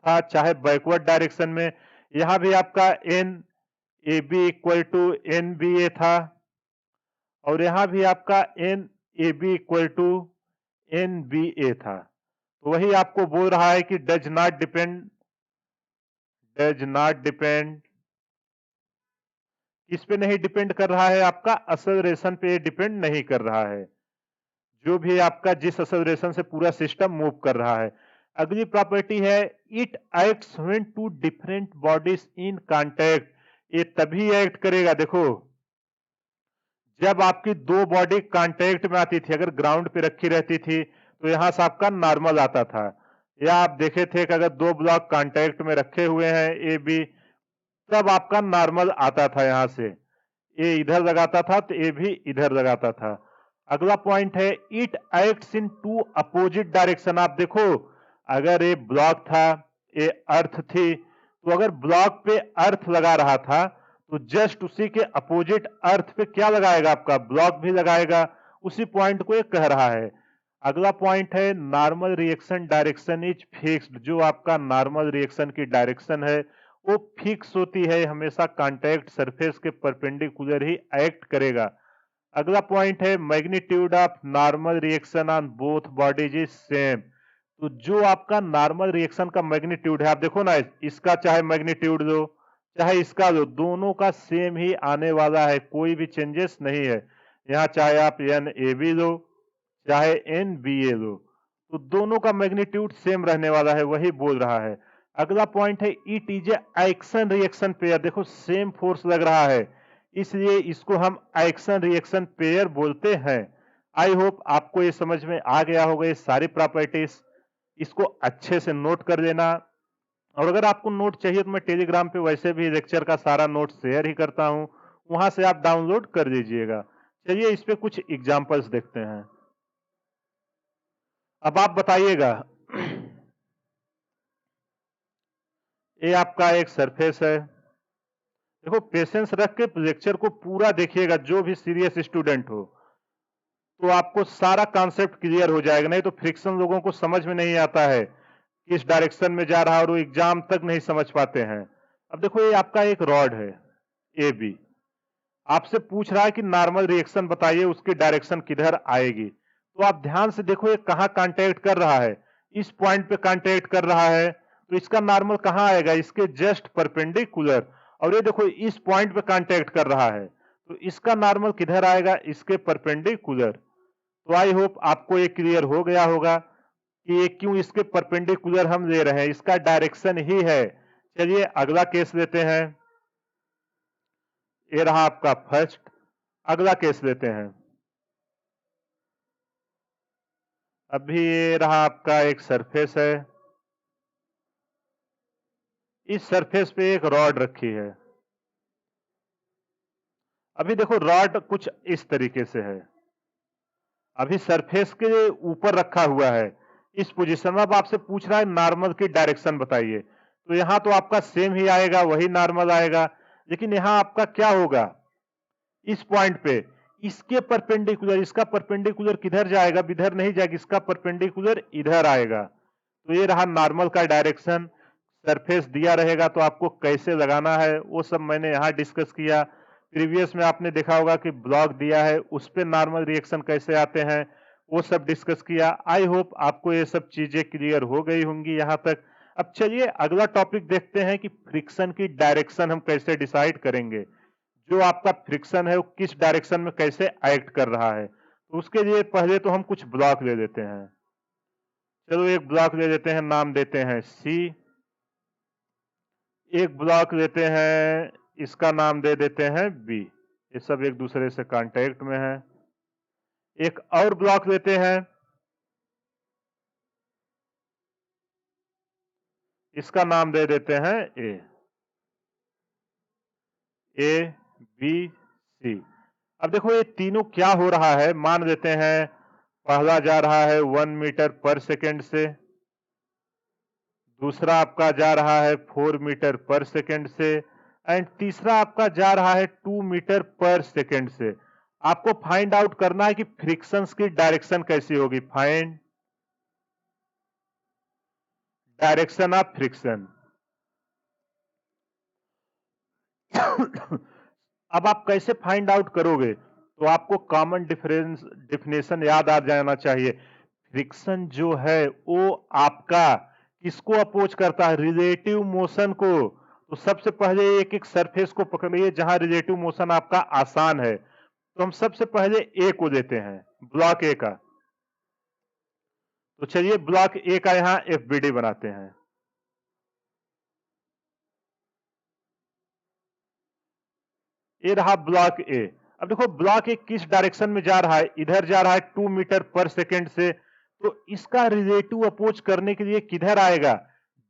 था चाहे बैकवर्ड डायरेक्शन में, यहां भी आपका N A B equal to N B A था, और यहां भी आपका N A B equal to N B A था। तो वही आपको बोल रहा है कि डज नॉट डिपेंड किस पे नहीं डिपेंड कर रहा है, आपका एक्सेलरेशन पे डिपेंड नहीं कर रहा है, जो भी आपका जिस एक्सेलरेशन से पूरा सिस्टम मूव कर रहा है। अगली प्रॉपर्टी है, it acts when two different bodies in contact. ये तभी एक्ट करेगा, देखो जब आपकी दो बॉडी कांटेक्ट में आती थी, अगर ग्राउंड पे रखी रहती थी तो यहां से आपका नॉर्मल आता था, या आप देखे थे कि अगर दो ब्लॉक कांटेक्ट में रखे हुए हैं ए बी, तब आपका नॉर्मल आता था, यहां से ए इधर लगाता था तो ए भी इधर लगाता था। अगला पॉइंट है, it acts in two opposite direction. आप देखो अगर ये ब्लॉक था, ये अर्थ थी, तो अगर ब्लॉक पे अर्थ लगा रहा था तो जस्ट उसी के अपोजिट अर्थ पे क्या लगाएगा, आपका ब्लॉक भी लगाएगा। उसी पॉइंट को ये कह रहा है। अगला पॉइंट है, normal reaction direction is fixed. जो आपका नॉर्मल रिएक्शन की डायरेक्शन है वो फिक्स होती है, हमेशा कांटेक्ट सरफेस के परपेंडिकुलर ही एक्ट करेगा। अगला पॉइंट है, magnitude of normal reaction on both bodies is same. तो जो आपका नॉर्मल रिएक्शन का मैग्नीट्यूड है, आप देखो ना, इसका चाहे मैग्नीट्यूड लो चाहे इसका लो, दोनों का सेम ही आने वाला है, कोई भी चेंजेस नहीं है। यहाँ चाहे आप एन ए बी लो चाहे एन बी ए लो, तो दोनों का मैग्नीट्यूड सेम रहने वाला है, वही बोल रहा है। अगला पॉइंट है, it is action reaction pair. देखो सेम फोर्स लग रहा है, इसलिए इसको हम एक्शन रिएक्शन पेयर बोलते हैं। आई होप आपको ये समझ में आ गया होगा ये सारी प्रॉपर्टीज, इसको अच्छे से नोट कर लेना। और अगर आपको नोट चाहिए तो मैं टेलीग्राम पे वैसे भी लेक्चर का सारा नोट शेयर ही करता हूं, वहां से आप डाउनलोड कर लीजिएगा। चलिए इस पे कुछ एग्जांपल्स देखते हैं। अब आप बताइएगा, ये आपका एक सरफेस है। देखो पेशेंस रख के लेक्चर को पूरा देखिएगा, जो भी सीरियस स्टूडेंट हो, तो आपको सारा कॉन्सेप्ट क्लियर हो जाएगा। नहीं तो फ्रिक्शन लोगों को समझ में नहीं आता है, किस डायरेक्शन में जा रहा है, और वो एग्जाम तक नहीं समझ पाते हैं। अब देखो ये आपका एक रॉड है, ए बी। आपसे पूछ रहा है कि नॉर्मल रिएक्शन बताइए, उसकी डायरेक्शन किधर आएगी। तो आप ध्यान से देखो ये कहाँ कांटेक्ट कर रहा है, इस पॉइंट पे कांटेक्ट कर रहा है, तो इसका नॉर्मल कहाँ आएगा, इसके जस्ट परपेंडिकुलर। और ये देखो इस पॉइंट पे कांटेक्ट कर रहा है, तो इसका नॉर्मल किधर आएगा, इसके परपेंडिकुलर। तो आई होप आपको ये क्लियर हो गया होगा कि ये क्यों इसके परपेंडिकुलर हम ले रहे हैं, इसका डायरेक्शन ही है। चलिए अगला केस लेते हैं। ये रहा आपका फर्स्ट। अगला केस लेते हैं। अभी ये रहा आपका एक सरफेस है, इस सरफेस पे एक रॉड रखी है। अभी देखो रॉड कुछ इस तरीके से है, अभी सरफेस के ऊपर रखा हुआ है इस पोजीशन में। अब आपसे पूछ रहा है नॉर्मल की डायरेक्शन बताइए, तो यहां तो आपका सेम ही आएगा, वही नॉर्मल आएगा। लेकिन यहां आपका क्या होगा, इस पॉइंट पे इसके परपेंडिकुलर, इसका परपेंडिकुलर किधर जाएगा, इधर नहीं जाएगा, इसका परपेंडिकुलर इधर आएगा। तो ये रहा नॉर्मल का डायरेक्शन। सरफेस दिया रहेगा तो आपको कैसे लगाना है वो सब मैंने यहाँ डिस्कस किया। प्रीवियस में आपने देखा होगा कि ब्लॉक दिया है, उस पे नॉर्मल रिएक्शन कैसे आते हैं वो सब डिस्कस किया। आई होप आपको ये सब चीजें क्लियर हो गई होंगी यहाँ तक। अब चलिए अगला टॉपिक देखते हैं कि फ्रिक्शन की डायरेक्शन हम कैसे डिसाइड करेंगे, जो आपका फ्रिक्शन है वो किस डायरेक्शन में कैसे एक्ट कर रहा है। तो उसके लिए पहले तो हम कुछ ब्लॉक ले लेते हैं। चलो एक ब्लॉक ले लेते हैं, नाम देते हैं सी। एक ब्लॉक लेते हैं, इसका नाम दे देते हैं बी। ये सब एक दूसरे से कांटेक्ट में है। एक और ब्लॉक लेते हैं, इसका नाम दे देते हैं ए। A B C. अब देखो ये तीनों क्या हो रहा है, मान लेते हैं पहला जा रहा है 1 मीटर पर सेकेंड से, दूसरा आपका जा रहा है 4 मीटर पर सेकेंड से, एंड तीसरा आपका जा रहा है 2 मीटर पर सेकेंड से। आपको फाइंड आउट करना है कि फ्रिक्शंस की डायरेक्शन कैसी होगी। Find direction of friction. अब आप कैसे फाइंड आउट करोगे, तो आपको कॉमन डिफरेंस डिफिनेशन याद आ जाना चाहिए। फ्रिक्शन जो है वो आपका किसको अपोज करता है, रिलेटिव मोशन को। तो सबसे पहले एक एक सरफेस को पकड़िए जहां रिलेटिव मोशन आपका आसान है। तो हम सबसे पहले ए को लेते हैं, ब्लॉक ए का। तो चलिए ब्लॉक ए का यहां एफबीडी बनाते हैं। ये रहा ब्लॉक ए। अब देखो ब्लॉक ए किस डायरेक्शन में जा रहा है, इधर जा रहा है 2 मीटर पर सेकेंड से। तो इसका रिलेटिव अपोज करने के लिए किधर आएगा,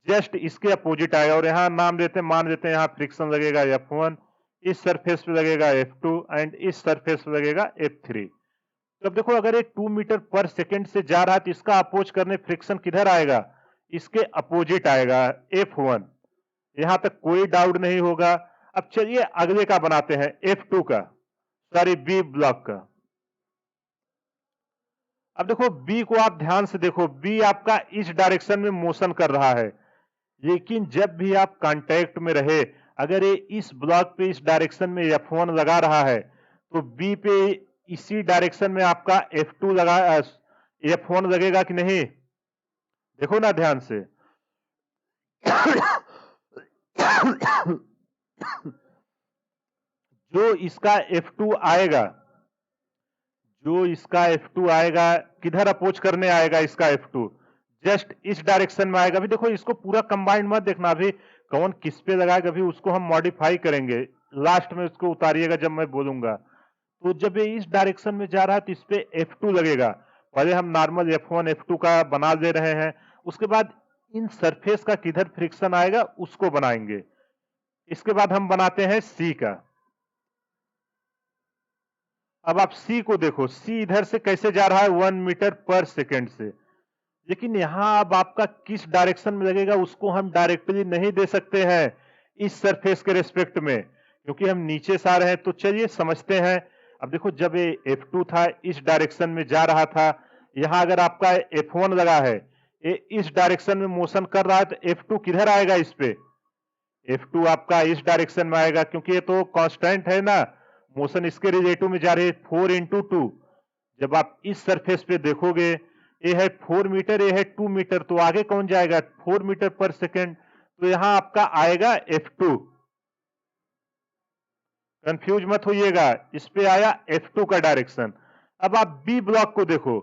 जस्ट इसके अपोजिट आएगा। और यहां नाम देते हैं, मान देते हैं यहां फ्रिक्शन लगेगा F1, इस सरफेस पे लगेगा F2 एंड इस सरफेस पे लगेगा F3। तो अब देखो अगर ये 2 मीटर पर सेकेंड से जा रहा है तो इसका अपोज करने फ्रिक्शन किधर आएगा, इसके अपोजिट आएगा F1। यहां तक कोई डाउट नहीं होगा। अब चलिए अगले का बनाते हैं, F2 का, सॉरी बी ब्लॉक का। अब देखो बी को आप ध्यान से देखो, बी आपका इस डायरेक्शन में मोशन कर रहा है। लेकिन जब भी आप कांटेक्ट में रहे, अगर ये इस ब्लॉक पे इस डायरेक्शन में F1 लगा रहा है, तो बी पे इसी डायरेक्शन में आपका F2 लगा, F1 लगेगा कि नहीं, देखो ना ध्यान से। जो इसका F2 आएगा, जो इसका F2 आएगा किधर अपोज करने आएगा, इसका F2 जस्ट इस डायरेक्शन में आएगा। अभी देखो इसको पूरा कंबाइंड मत देखना, अभी कौन किस पे लगाएगा अभी उसको हम मॉडिफाई करेंगे, लास्ट में उसको उतारिएगा जब मैं बोलूंगा। तो जब ये इस डायरेक्शन में जा रहा है तो इस पे F2 लगेगा। पहले हम नॉर्मल F1 F2 का बना दे रहे हैं, उसके बाद इन सरफेस का किधर फ्रिक्शन आएगा उसको बनाएंगे। इसके बाद हम बनाते हैं सी का। अब आप सी को देखो, सी इधर से कैसे जा रहा है 1 मीटर पर सेकेंड से। लेकिन यहां अब आपका किस डायरेक्शन में लगेगा उसको हम डायरेक्टली नहीं दे सकते हैं इस सरफेस के रेस्पेक्ट में, क्योंकि हम नीचे से आ रहे हैं। तो चलिए समझते हैं। अब देखो जब ये F2 था इस डायरेक्शन में जा रहा था, यहां अगर आपका F1 लगा है, ये इस डायरेक्शन में मोशन कर रहा है, तो F2 किधर आएगा, इस पे F2 आपका इस डायरेक्शन में आएगा क्योंकि ये तो कांस्टेंट है ना, मोशन इसके रिलेटिव में जा रही है 4 इंटू 2। जब आप इस सरफेस पे देखोगे, ये है 4 मीटर, ये है 2 मीटर, तो आगे कौन जाएगा 4 मीटर पर सेकेंड, तो यहां आपका आएगा F2। कंफ्यूज मत होइएगा, इस पे आया F2 का डायरेक्शन। अब आप बी ब्लॉक को देखो,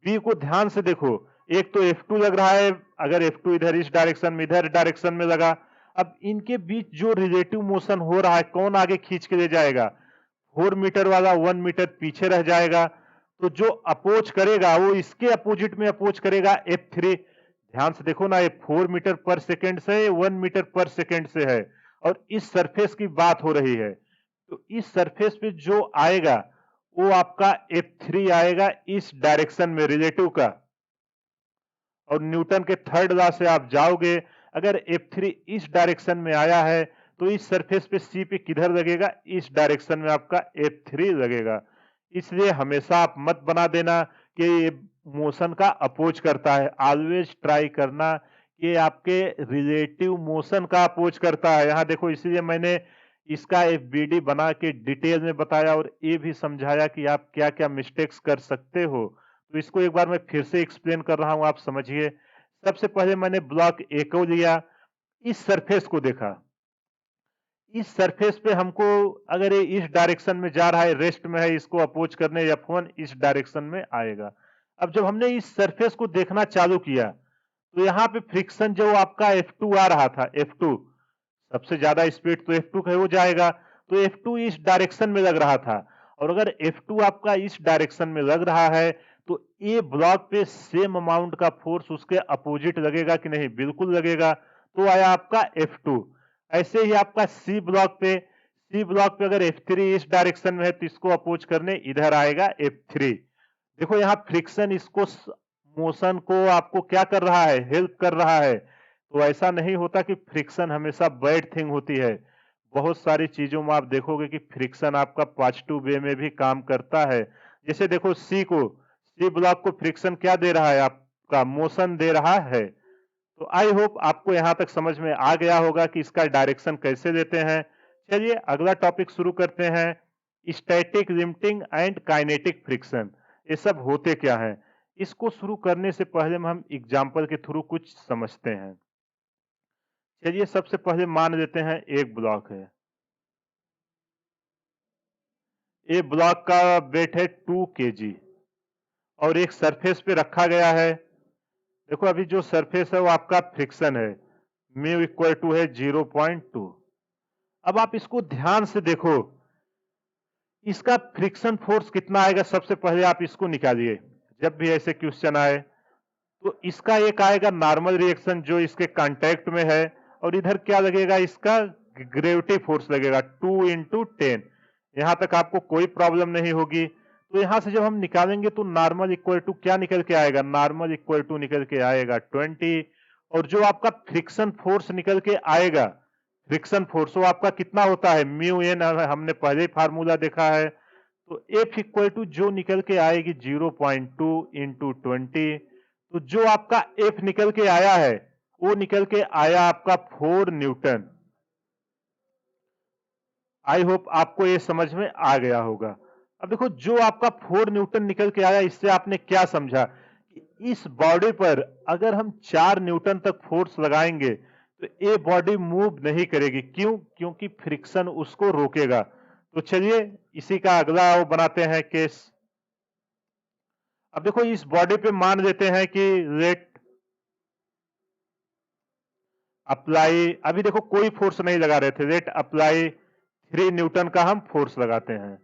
बी को ध्यान से देखो, एक तो F2 लग रहा है, अगर F2 इधर इस डायरेक्शन में इधर डायरेक्शन में लगा, अब इनके बीच जो रिलेटिव मोशन हो रहा है, कौन आगे खींच के ले जाएगा, 4 मीटर वाला 1 मीटर पीछे रह जाएगा, तो जो अपोज करेगा वो इसके अपोजिट में अपोज करेगा F3। ध्यान से देखो ना, ये 4 मीटर पर सेकेंड से 1 मीटर पर सेकेंड से है, और इस सरफेस की बात हो रही है, तो इस सरफेस पे जो आएगा वो आपका F3 आएगा इस डायरेक्शन में रिलेटिव का। और न्यूटन के थर्ड लॉ से आप जाओगे, अगर F3 इस डायरेक्शन में आया है तो इस सरफेस पे C पे किधर लगेगा, इस डायरेक्शन में आपका F3 लगेगा। इसलिए हमेशा आप मत बना देना कि ये मोशन का अपोज करता है, ऑलवेज ट्राई करना कि आपके रिलेटिव मोशन का अपोज करता है। यहाँ देखो, इसीलिए मैंने इसका FBD बना के डिटेल में बताया और ये भी समझाया कि आप क्या क्या मिस्टेक्स कर सकते हो। तो इसको एक बार मैं फिर से एक्सप्लेन कर रहा हूं, आप समझिए। सबसे पहले मैंने ब्लॉक ए को लिया, इस सरफेस को देखा, इस सरफेस पे हमको अगर ये इस डायरेक्शन में जा रहा है, रेस्ट में है, इसको अपोज करने F1 इस डायरेक्शन में आएगा। अब जब हमने इस सरफेस को देखना चालू किया तो यहाँ पे फ्रिक्शन जो आपका F2 आ रहा था, F2 सबसे ज्यादा स्पीड तो F2 का हो जाएगा, तो F2 इस डायरेक्शन में लग रहा था, और अगर F2 आपका इस डायरेक्शन में लग रहा है तो ए ब्लॉक पे सेम अमाउंट का फोर्स उसके अपोजिट लगेगा कि नहीं, बिल्कुल लगेगा, तो आया आपका F2। ऐसे ही आपका सी ब्लॉक पे अगर F3 इस डायरेक्शन में है तो इसको अपोज करने इधर आएगा F3। देखो यहाँ फ्रिक्शन इसको मोशन को आपको क्या कर रहा है, हेल्प कर रहा है। तो ऐसा नहीं होता कि फ्रिक्शन हमेशा बैड थिंग होती है, बहुत सारी चीजों में आप देखोगे कि फ्रिक्शन आपका पॉजिटिव वे में भी काम करता है। जैसे देखो सी ब्लॉक को फ्रिक्शन क्या दे रहा है, आपका मोशन दे रहा है। तो आई होप आपको यहां तक समझ में आ गया होगा कि इसका डायरेक्शन कैसे लेते हैं। चलिए अगला टॉपिक शुरू करते हैं, static limiting and kinetic friction, ये सब होते क्या हैं। इसको शुरू करने से पहले हम एग्जांपल के थ्रू कुछ समझते हैं। चलिए सबसे पहले मान लेते हैं एक ब्लॉक है, ये ब्लॉक का वेट है 2 kg और एक सरफेस पे रखा गया है। देखो अभी जो सरफेस है वो आपका फ्रिक्शन है, म्यू इक्वल टू है 0.2। अब आप इसको ध्यान से देखो, इसका फ्रिक्शन फोर्स कितना आएगा, सबसे पहले आप इसको निकालिए। जब भी ऐसे क्वेश्चन आए तो इसका एक आएगा नॉर्मल रिएक्शन जो इसके कांटेक्ट में है, और इधर क्या लगेगा, इसका ग्रेविटी फोर्स लगेगा 2 इंटू 10। यहां तक आपको कोई प्रॉब्लम नहीं होगी। तो यहां से जब हम निकालेंगे तो नॉर्मल इक्वल टू क्या निकल के आएगा, नॉर्मल इक्वल टू निकल के आएगा 20, और जो आपका फ्रिक्शन फोर्स निकल के आएगा, फ्रिक्शन फोर्स वो आपका कितना होता है, म्यू एन, हमने पहले ही फार्मूला देखा है। तो एफ इक्वल टू जो निकल के आएगी 0.2 इंटू 20, तो जो आपका एफ निकल के आया है वो निकल के आया आपका 4 न्यूटन। आई होप आपको ये समझ में आ गया होगा। अब देखो जो आपका 4 न्यूटन निकल के आया, इससे आपने क्या समझा कि इस बॉडी पर अगर हम 4 न्यूटन तक फोर्स लगाएंगे तो ये बॉडी मूव नहीं करेगी। क्यों? क्योंकि फ्रिक्शन उसको रोकेगा। तो चलिए इसी का अगला वो बनाते हैं केस। अब देखो इस बॉडी पे मान लेते हैं कि लेट अप्लाई, अभी देखो कोई फोर्स नहीं लगा रहे थे, लेट अप्लाई 3 न्यूटन का हम फोर्स लगाते हैं।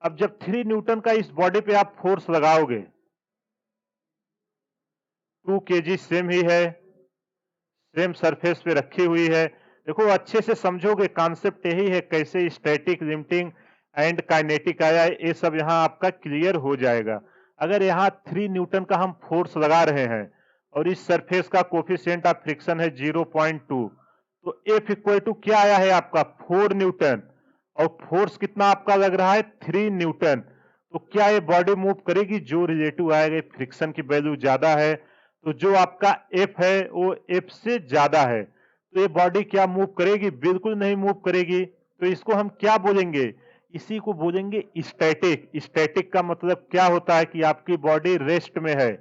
अब जब 3 न्यूटन का इस बॉडी पे आप फोर्स लगाओगे, 2 kg सेम ही है, सेम सरफेस पे रखी हुई है। देखो अच्छे से समझोगे, कॉन्सेप्ट यही है, कैसे स्टैटिक लिमिटिंग एंड काइनेटिक आया है, ये सब यहाँ आपका क्लियर हो जाएगा। अगर यहाँ 3 न्यूटन का हम फोर्स लगा रहे हैं और इस सरफेस का कोफिशिएंट ऑफ फ्रिक्शन है 0.2, तो एफ इक्वल टू क्या आया है आपका 4 न्यूटन, और फोर्स कितना आपका लग रहा है 3 न्यूटन। तो क्या ये बॉडी मूव करेगी? जो रिलेटिव आएगा, फ्रिक्शन की वैल्यू ज्यादा है, तो जो आपका एफ है वो एफ से ज्यादा है, तो ये बॉडी क्या मूव करेगी? बिल्कुल नहीं मूव करेगी। तो इसको हम क्या बोलेंगे? इसी को बोलेंगे स्टैटिक। स्टैटिक का मतलब क्या होता है कि आपकी बॉडी रेस्ट में है,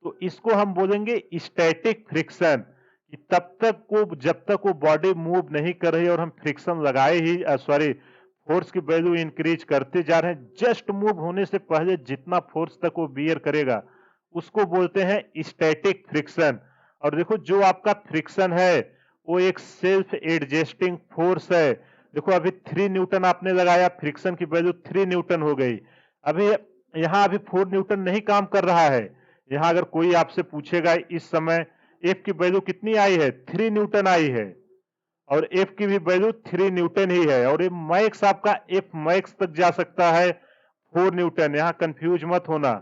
तो इसको हम बोलेंगे स्टैटिक फ्रिक्शन। कि तब तक वो, जब तक वो बॉडी मूव नहीं कर रही और हम फ्रिक्शन लगाए ही, सॉरी, फोर्स की वैल्यू इंक्रीज करते जा रहे हैं, जस्ट मूव होने से पहले जितना फोर्स तक वो बियर करेगा उसको बोलते हैं स्टैटिक फ्रिक्शन। और देखो जो आपका फ्रिक्शन है वो एक सेल्फ एडजस्टिंग फोर्स है। देखो अभी 3 न्यूटन आपने लगाया, फ्रिक्शन की वैल्यू 3 न्यूटन हो गई। अभी यहाँ अभी 4 न्यूटन नहीं काम कर रहा है। यहाँ अगर कोई आपसे पूछेगा इस समय एफ की वैल्यू कितनी आई है? 3 न्यूटन आई है, और एफ की भी वैल्यू 3 न्यूटन ही है, और ये मैक्स आपका एफ मैक्स तक जा सकता है 4 न्यूटन। यहाँ कंफ्यूज मत होना।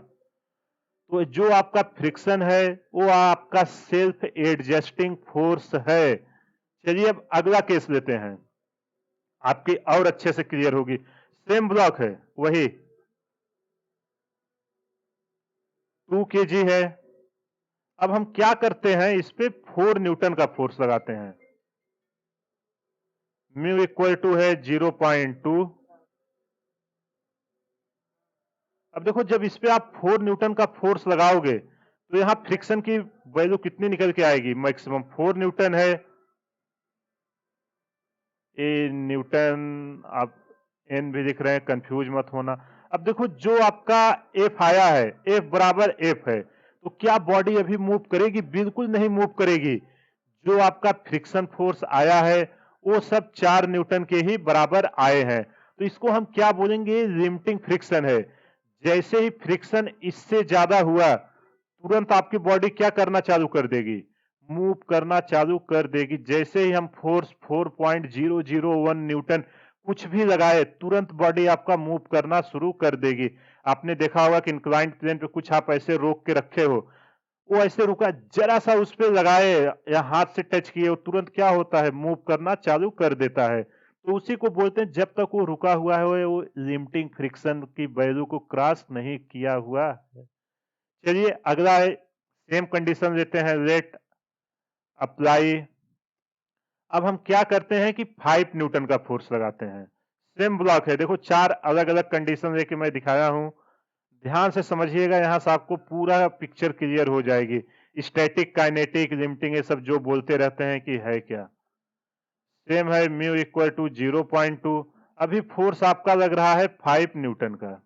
तो जो आपका फ्रिक्शन है वो आपका सेल्फ एडजस्टिंग फोर्स है। चलिए अब अगला केस लेते हैं, आपकी और अच्छे से क्लियर होगी। सेम ब्लॉक है, वही 2 kg है। अब हम क्या करते हैं, इस पे 4 न्यूटन का फोर्स लगाते हैं। म्यू इक्वल टू है 0.2। अब देखो जब इस पे आप 4 न्यूटन का फोर्स लगाओगे तो यहां फ्रिक्शन की वैल्यू कितनी निकल के आएगी? मैक्सिमम 4 न्यूटन है। ए न्यूटन, आप एन भी लिख रहे हैं, कंफ्यूज मत होना। अब देखो जो आपका एफ आया है, एफ बराबर एफ है, तो क्या बॉडी अभी मूव करेगी? बिल्कुल नहीं मूव करेगी। जो आपका फ्रिक्शन फोर्स आया है वो सब 4 न्यूटन के ही बराबर आए हैं, तो इसको हम क्या बोलेंगे? लिमिटिंग फ्रिक्शन है। जैसे ही फ्रिक्शन इससे ज्यादा हुआ तुरंत आपकी बॉडी क्या करना चालू कर देगी? मूव करना चालू कर देगी। जैसे ही हम फोर्स 4.001 न्यूटन कुछ भी लगाए तुरंत बॉडी आपका मूव करना शुरू कर देगी। आपने देखा होगा कि इंक्लाइंड प्लेन पे कुछ आप ऐसे रोक के रखे हो, वो ऐसे रुका, जरा सा उस पे लगाए या हाथ से टच किए, वो तुरंत क्या होता है? मूव करना चालू कर देता है। तो उसी को बोलते हैं, जब तक वो रुका हुआ है वो लिमिटिंग फ्रिक्शन की वैल्यू को क्रॉस नहीं किया हुआ है। चलिए अगला है, सेम कंडीशन लेते हैं, लेट अप्लाई। अब हम क्या करते हैं कि 5 न्यूटन का फोर्स लगाते हैं। सेम ब्लॉक है, देखो 4 अलग अलग कंडीशन लेके मैं दिखाया हूं, ध्यान से समझिएगा, यहां से आपको पूरा पिक्चर क्लियर हो जाएगी। स्टैटिक, काइनेटिक, लिमिटिंग, ये सब जो बोलते रहते हैं कि है क्या। सेम है, म्यू इक्वल टू 0.2। अभी फोर्स आपका लग रहा है 5 न्यूटन का।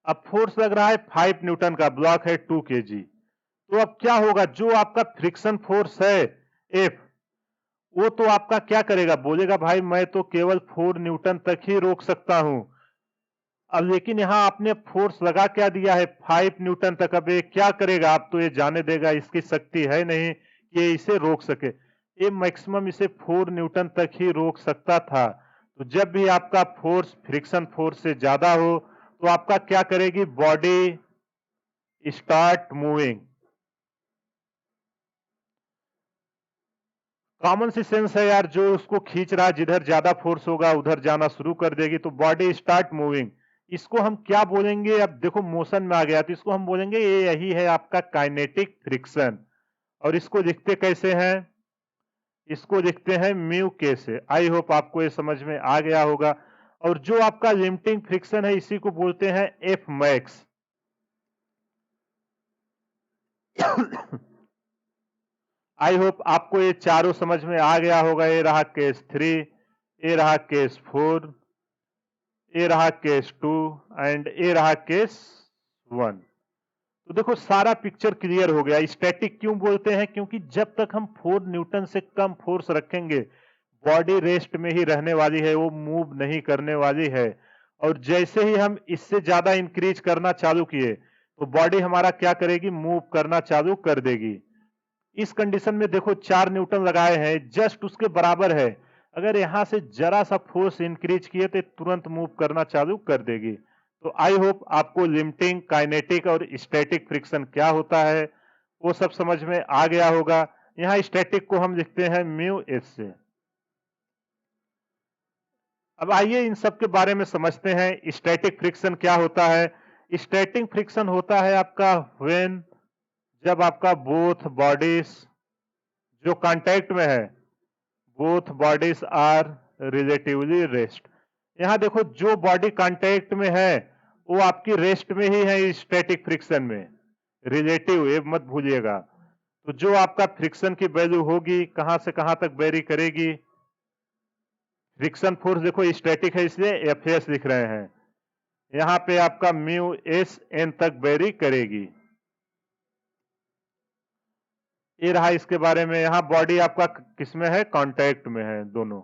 अब फोर्स लग रहा है 5 न्यूटन का, ब्लॉक है 2 kg। तो अब क्या होगा? जो आपका फ्रिक्शन फोर्स है एफ, वो तो आपका क्या करेगा? बोलेगा भाई मैं तो केवल 4 न्यूटन तक ही रोक सकता हूं। अब लेकिन यहां आपने फोर्स लगा क्या दिया है? 5 न्यूटन तक। अब ये क्या करेगा? आप तो ये जाने देगा, इसकी शक्ति है नहीं कि ये इसे रोक सके। ये मैक्सिमम इसे 4 न्यूटन तक ही रोक सकता था। तो जब भी आपका फोर्स फ्रिक्शन फोर्स से ज्यादा हो तो आपका क्या करेगी? Body start moving. कॉमन सी सेंस है यार, जो उसको खींच रहा है, जिधर ज्यादा फोर्स होगा उधर जाना शुरू कर देगी, तो बॉडी स्टार्ट मूविंग। इसको हम क्या बोलेंगे? अब देखो मोशन में आ गया, तो इसको हम बोलेंगे ये यही है आपका काइनेटिक फ्रिक्शन। और इसको लिखते कैसे हैं? इसको लिखते हैं म्यू के से। आई होप आपको ये समझ में आ गया होगा। और जो आपका लिमिटिंग फ्रिक्शन है इसी को बोलते हैं एफ मैक्स। आई होप आपको ये चारों समझ में आ गया होगा। ये रहा केस 3, ये रहा केस 4, ये रहा केस 2 एंड ये रहा केस 1। तो देखो सारा पिक्चर क्लियर हो गया। स्टैटिक क्यों बोलते हैं? क्योंकि जब तक हम 4 न्यूटन से कम फोर्स रखेंगे बॉडी रेस्ट में ही रहने वाली है, वो मूव नहीं करने वाली है। और जैसे ही हम इससे ज्यादा इंक्रीज करना चालू किए तो बॉडी हमारा क्या करेगी? मूव करना चालू कर देगी। इस कंडीशन में देखो 4 न्यूटन लगाए हैं, जस्ट उसके बराबर है। अगर यहां से जरा सा फोर्स इंक्रीज किए तो तुरंत मूव करना चालू कर देगी। तो आई होप आपको लिमिटिंग, काइनेटिक और स्टैटिक फ्रिक्शन क्या होता है वो सब समझ में आ गया होगा। यहाँ स्टैटिक को हम लिखते हैं म्यू एस से। अब आइए इन सब के बारे में समझते हैं। स्टैटिक फ्रिक्शन क्या होता है? स्टैटिक फ्रिक्शन होता है आपका व्हेन, जब आपका बोथ बॉडीज, जो कांटेक्ट में है both bodies are relatively rest. यहां देखो जो बॉडी कांटेक्ट में है वो आपकी रेस्ट में ही है स्टैटिक फ्रिक्शन में, रिलेटिव ये मत भूलिएगा। तो जो आपका फ्रिक्शन की वैल्यू होगी कहां से कहां तक वेरी करेगी। फ्रिक्शन फोर्स देखो स्टैटिक है इसलिए एफ एस लिख रहे हैं, यहां पे आपका म्यू एस एन तक वेरी करेगी। ये रहा इसके बारे में। यहां बॉडी आपका किसमें है, कांटेक्ट में है दोनों,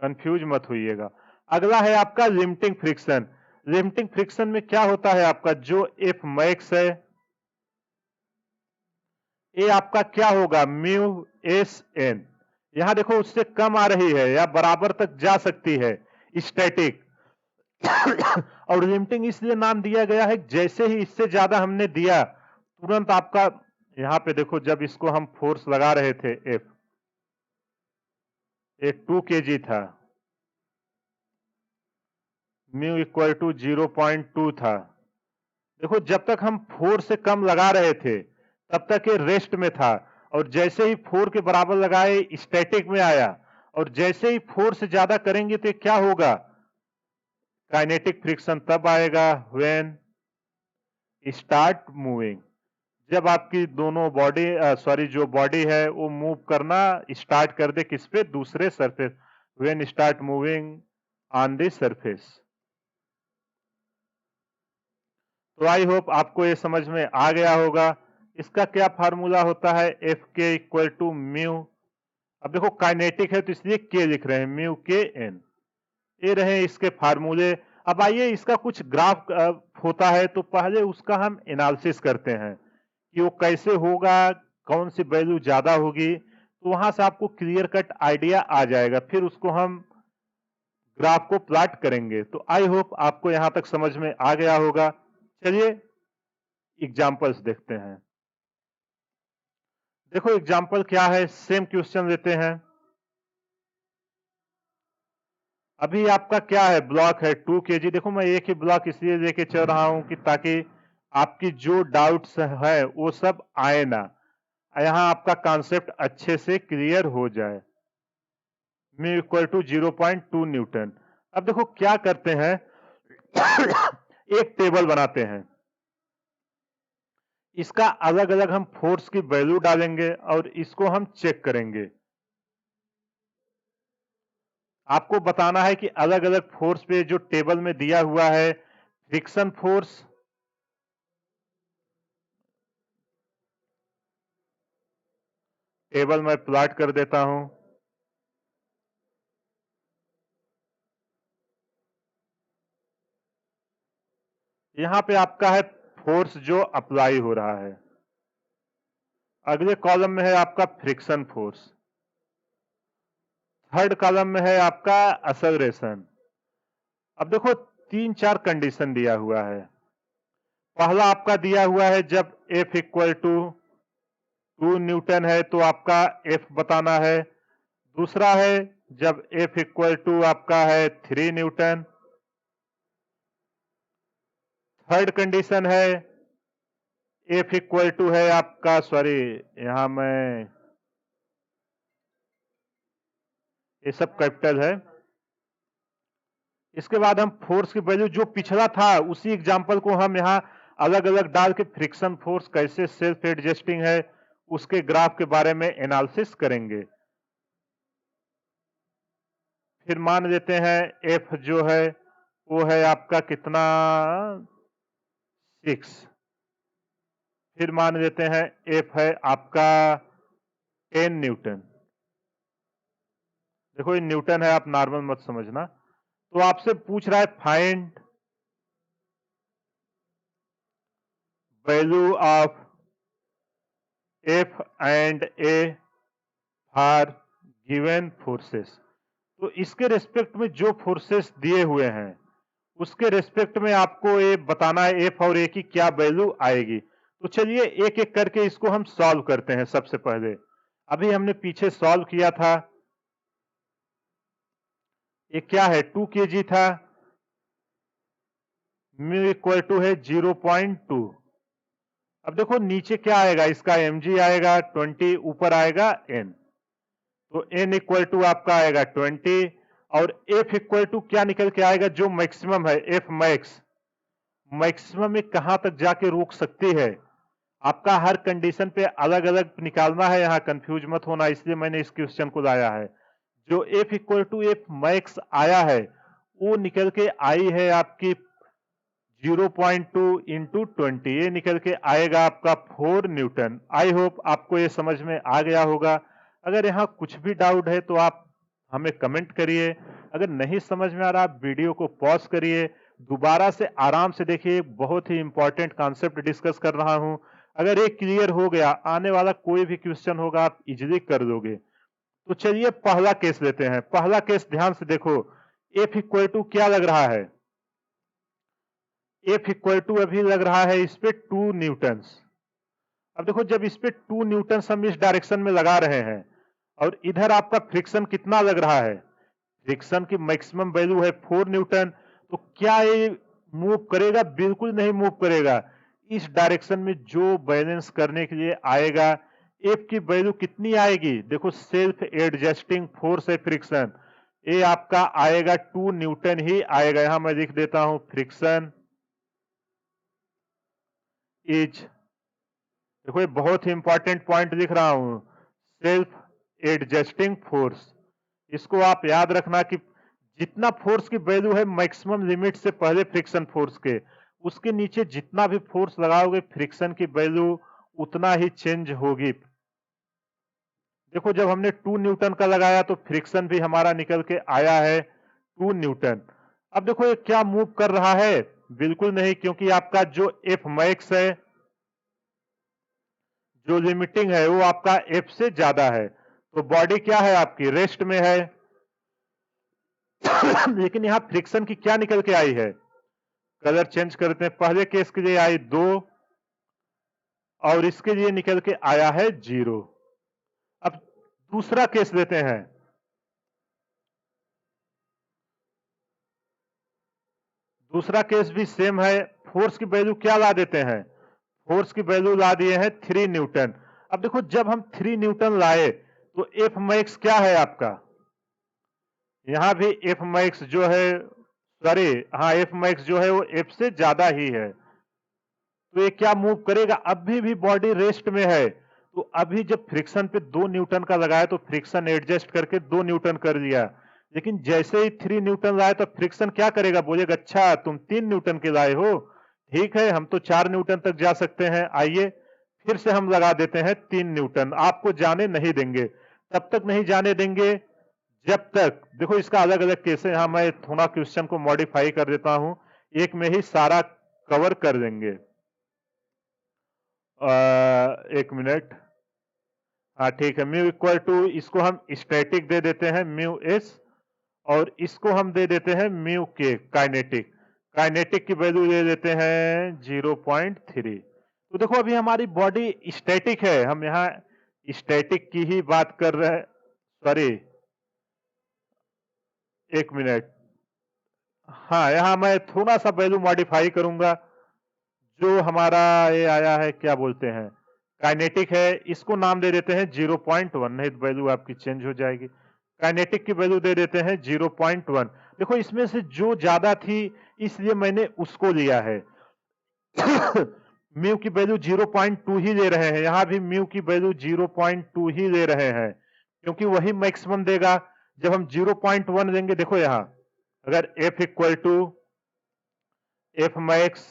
कंफ्यूज मत होइएगा। अगला है आपका लिमिटिंग फ्रिक्शन। लिमिटिंग फ्रिक्शन में क्या होता है आपका जो एफ मैक्स है ये आपका क्या होगा म्यू एस एन। यहां देखो उससे कम आ रही है या बराबर तक जा सकती है स्टैटिक और लिमिटिंग इसलिए नाम दिया गया है जैसे ही इससे ज्यादा हमने दिया तुरंत आपका यहां पे देखो जब इसको हम फोर्स लगा रहे थे एफ, एक 2 kg था, म्यू इक्वल टू 0.2 था। देखो जब तक हम 4 से कम लगा रहे थे तब तक ये रेस्ट में था और जैसे ही 4 के बराबर लगाए स्टैटिक में आया और जैसे ही 4 से ज्यादा करेंगे तो क्या होगा, काइनेटिक फ्रिक्शन तब आएगा व्हेन स्टार्ट मूविंग, जब आपकी दोनों बॉडी जो बॉडी है वो मूव करना स्टार्ट कर दे किस पे, दूसरे surface, when start moving on the surface. तो आई होप आपको ये समझ में आ गया होगा। इसका क्या फार्मूला होता है, एफ के इक्वल टू म्यू, अब देखो काइनेटिक है तो इसलिए के लिख रहे हैं, म्यू के एन, ये रहे इसके फार्मूले। अब आइए इसका कुछ ग्राफ होता है तो पहले उसका हम एनालिसिस करते हैं कि वो कैसे होगा, कौन सी वैल्यू ज्यादा होगी, तो वहां से आपको क्लियर कट आइडिया आ जाएगा, फिर उसको हम ग्राफ को प्लॉट करेंगे। तो आई होप आपको यहां तक समझ में आ गया होगा। चलिए एग्जांपल्स देखते हैं। देखो एग्जांपल क्या है, सेम क्वेश्चन लेते हैं। अभी आपका क्या है, ब्लॉक है 2 kg। देखो मैं एक ही ब्लॉक इसलिए लेके चल रहा हूं कि ताकि आपकी जो डाउट्स है वो सब आए ना, यहां आपका कॉन्सेप्ट अच्छे से क्लियर हो जाए। Mu equal to 0.2 newton. अब देखो क्या करते हैं एक टेबल बनाते हैं, इसका अलग अलग हम फोर्स की वैल्यू डालेंगे और इसको हम चेक करेंगे। आपको बताना है कि अलग अलग फोर्स पे जो टेबल में दिया हुआ है, फ्रिक्शन फोर्स, टेबल मैं प्लॉट कर देता हूं। यहां पे आपका है फोर्स जो अप्लाई हो रहा है, अगले कॉलम में है आपका फ्रिक्शन फोर्स, थर्ड कॉलम में है आपका एक्सेलरेशन। अब देखो 3-4 कंडीशन दिया हुआ है। पहला आपका दिया हुआ है जब F इक्वल टू 2 न्यूटन है तो आपका F बताना है। दूसरा है जब F इक्वल टू आपका है 3 न्यूटन। थर्ड कंडीशन है F इक्वल टू है आपका, सॉरी यहां मैं, ये सब कैपिटल है। इसके बाद हम फोर्स की वैल्यू जो पिछला था उसी एग्जांपल को हम यहां अलग अलग डाल के फ्रिक्शन फोर्स कैसे सेल्फ एडजस्टिंग है उसके ग्राफ के बारे में एनालिसिस करेंगे। फिर मान लेते हैं एफ जो है वो है आपका कितना, 6। फिर मान लेते हैं एफ है आपका 10 न्यूटन। देखो ये न्यूटन है, आप नॉर्मल मत समझना। तो आपसे पूछ रहा है find value of F and A for given forces. तो इसके रेस्पेक्ट में जो फोर्सेस दिए हुए हैं उसके रेस्पेक्ट में आपको ये बताना है एफ और ए की क्या वैल्यू आएगी। तो चलिए एक एक करके इसको हम सॉल्व करते हैं। सबसे पहले अभी हमने पीछे सॉल्व किया था, ये क्या है 2 kg था, म्यू इक्वल टू है 0.2। अब देखो नीचे क्या आएगा, इसका mg आएगा 20, ऊपर आएगा n, तो n इक्वल टू आपका आएगा 20 और f इक्वल टू क्या निकल के आएगा, जो मैक्सिमम है f मैक्स, मैक्सिमम में कहां तक जाके रोक सकती है। आपका हर कंडीशन पे अलग अलग निकालना है, यहाँ कंफ्यूज मत होना, इसलिए मैंने इस क्वेश्चन को लाया है। जो f equal to F max आया है वो निकल के आई है आपकी 0.2 इंटू 20, ये निकल के आएगा आपका 4 न्यूटन। आई होप आपको ये समझ में आ गया होगा। अगर यहाँ कुछ भी डाउट है तो आप हमें कमेंट करिए, अगर नहीं समझ में आ रहा आप वीडियो को पॉज करिए, दोबारा से आराम से देखिए, बहुत ही इंपॉर्टेंट कॉन्सेप्ट डिस्कस कर रहा हूं। अगर ये क्लियर हो गया, आने वाला कोई भी क्वेश्चन होगा आप इजीली कर दोगे। तो चलिए पहला केस लेते हैं। पहला केस ध्यान से देखो, एफ इक्वल टू क्या लग रहा है, एफ इक्वल टू अभी लग रहा है इस पे 2 न्यूटन। अब देखो जब इस पे 2 न्यूटन हम इस डायरेक्शन में लगा रहे हैं और इधर आपका फ्रिक्शन कितना लग रहा है, फ्रिक्शन की मैक्सिमम वैल्यू है 4 न्यूटन, तो क्या ये मूव करेगा? बिल्कुल नहीं मूव करेगा। इस डायरेक्शन में जो बैलेंस करने के लिए आएगा, एफ की वैल्यू कितनी आएगी, देखो सेल्फ एडजस्टिंग फोर्स है फ्रिक्शन, ये आपका आएगा 2 न्यूटन ही आएगा। यहां मैं लिख देता हूं फ्रिक्शन इज, देखो ये बहुत ही इंपॉर्टेंट पॉइंट लिख रहा हूं, सेल्फ एडजस्टिंग फोर्स। इसको आप याद रखना कि जितना फोर्स की वैल्यू है मैक्सिमम लिमिट से पहले फ्रिक्शन फोर्स के, उसके नीचे जितना भी फोर्स लगाओगे फ्रिक्शन की वैल्यू उतना ही चेंज होगी। देखो जब हमने 2 न्यूटन का लगाया तो फ्रिक्शन भी हमारा निकल के आया है 2 न्यूटन। अब देखो ये क्या मूव कर रहा है, बिल्कुल नहीं, क्योंकि आपका जो एफ मैक्स है, जो लिमिटिंग है वो आपका एफ से ज्यादा है, तो बॉडी क्या है आपकी रेस्ट में है। लेकिन यहां फ्रिक्शन की क्या निकल के आई है, कलर चेंज करते हैं, पहले केस के लिए आई 2 और इसके लिए निकल के आया है 0। अब दूसरा केस लेते हैं, दूसरा केस भी सेम है, फोर्स की वैल्यू क्या ला देते हैं, फोर्स की वैल्यू ला दिए हैं 3 न्यूटन। अब देखो जब हम 3 न्यूटन लाए तो एफ मैक्स क्या है आपका, यहां भी एफ मैक्स जो है, सॉरी हाँ एफ मैक्स जो है वो एफ से ज्यादा ही है, तो ये क्या मूव करेगा, अभी भी बॉडी रेस्ट में है। तो अभी जब फ्रिक्शन पे 2 न्यूटन का लगाया तो फ्रिक्शन एडजस्ट करके 2 न्यूटन कर दिया, लेकिन जैसे ही 3 न्यूटन लाए तो फ्रिक्शन क्या करेगा, बोलेगा अच्छा तुम 3 न्यूटन के लाए हो, ठीक है हम तो 4 न्यूटन तक जा सकते हैं, आइए फिर से हम लगा देते हैं 3 न्यूटन, आपको जाने नहीं देंगे। तब तक नहीं जाने देंगे जब तक, देखो इसका अलग अलग केस है, यहां मैं थोड़ा क्वेश्चन को मॉडिफाई कर देता हूं, एक में ही सारा कवर कर देंगे। एक मिनट, हाँ ठीक है, म्यू इक्वल टू, इसको हम स्टैटिक दे देते हैं म्यू एस, और इसको हम दे देते हैं म्यू के काइनेटिक, काइनेटिक की वैल्यू दे देते हैं 0.3। तो देखो अभी हमारी बॉडी स्टैटिक है, हम यहाँ स्टैटिक की ही बात कर रहे हैं, सॉरी एक मिनट, हाँ यहाँ मैं थोड़ा सा वैल्यू मॉडिफाई करूंगा, जो हमारा ये आया है क्या बोलते हैं काइनेटिक है, इसको नाम दे देते हैं 0.1, नहीं तो वैल्यू आपकी चेंज हो जाएगी। काइनेटिक की वैल्यू दे देते हैं 0.1। देखो इसमें से जो ज्यादा थी इसलिए मैंने उसको लिया है। म्यू की वैल्यू 0.2 ही ले रहे हैं, यहां भी म्यू की वैल्यू 0.2 ही ले रहे हैं, क्योंकि वही मैक्सिमम देगा। जब हम 0.1 लेंगे, देखो यहां अगर F equal to F max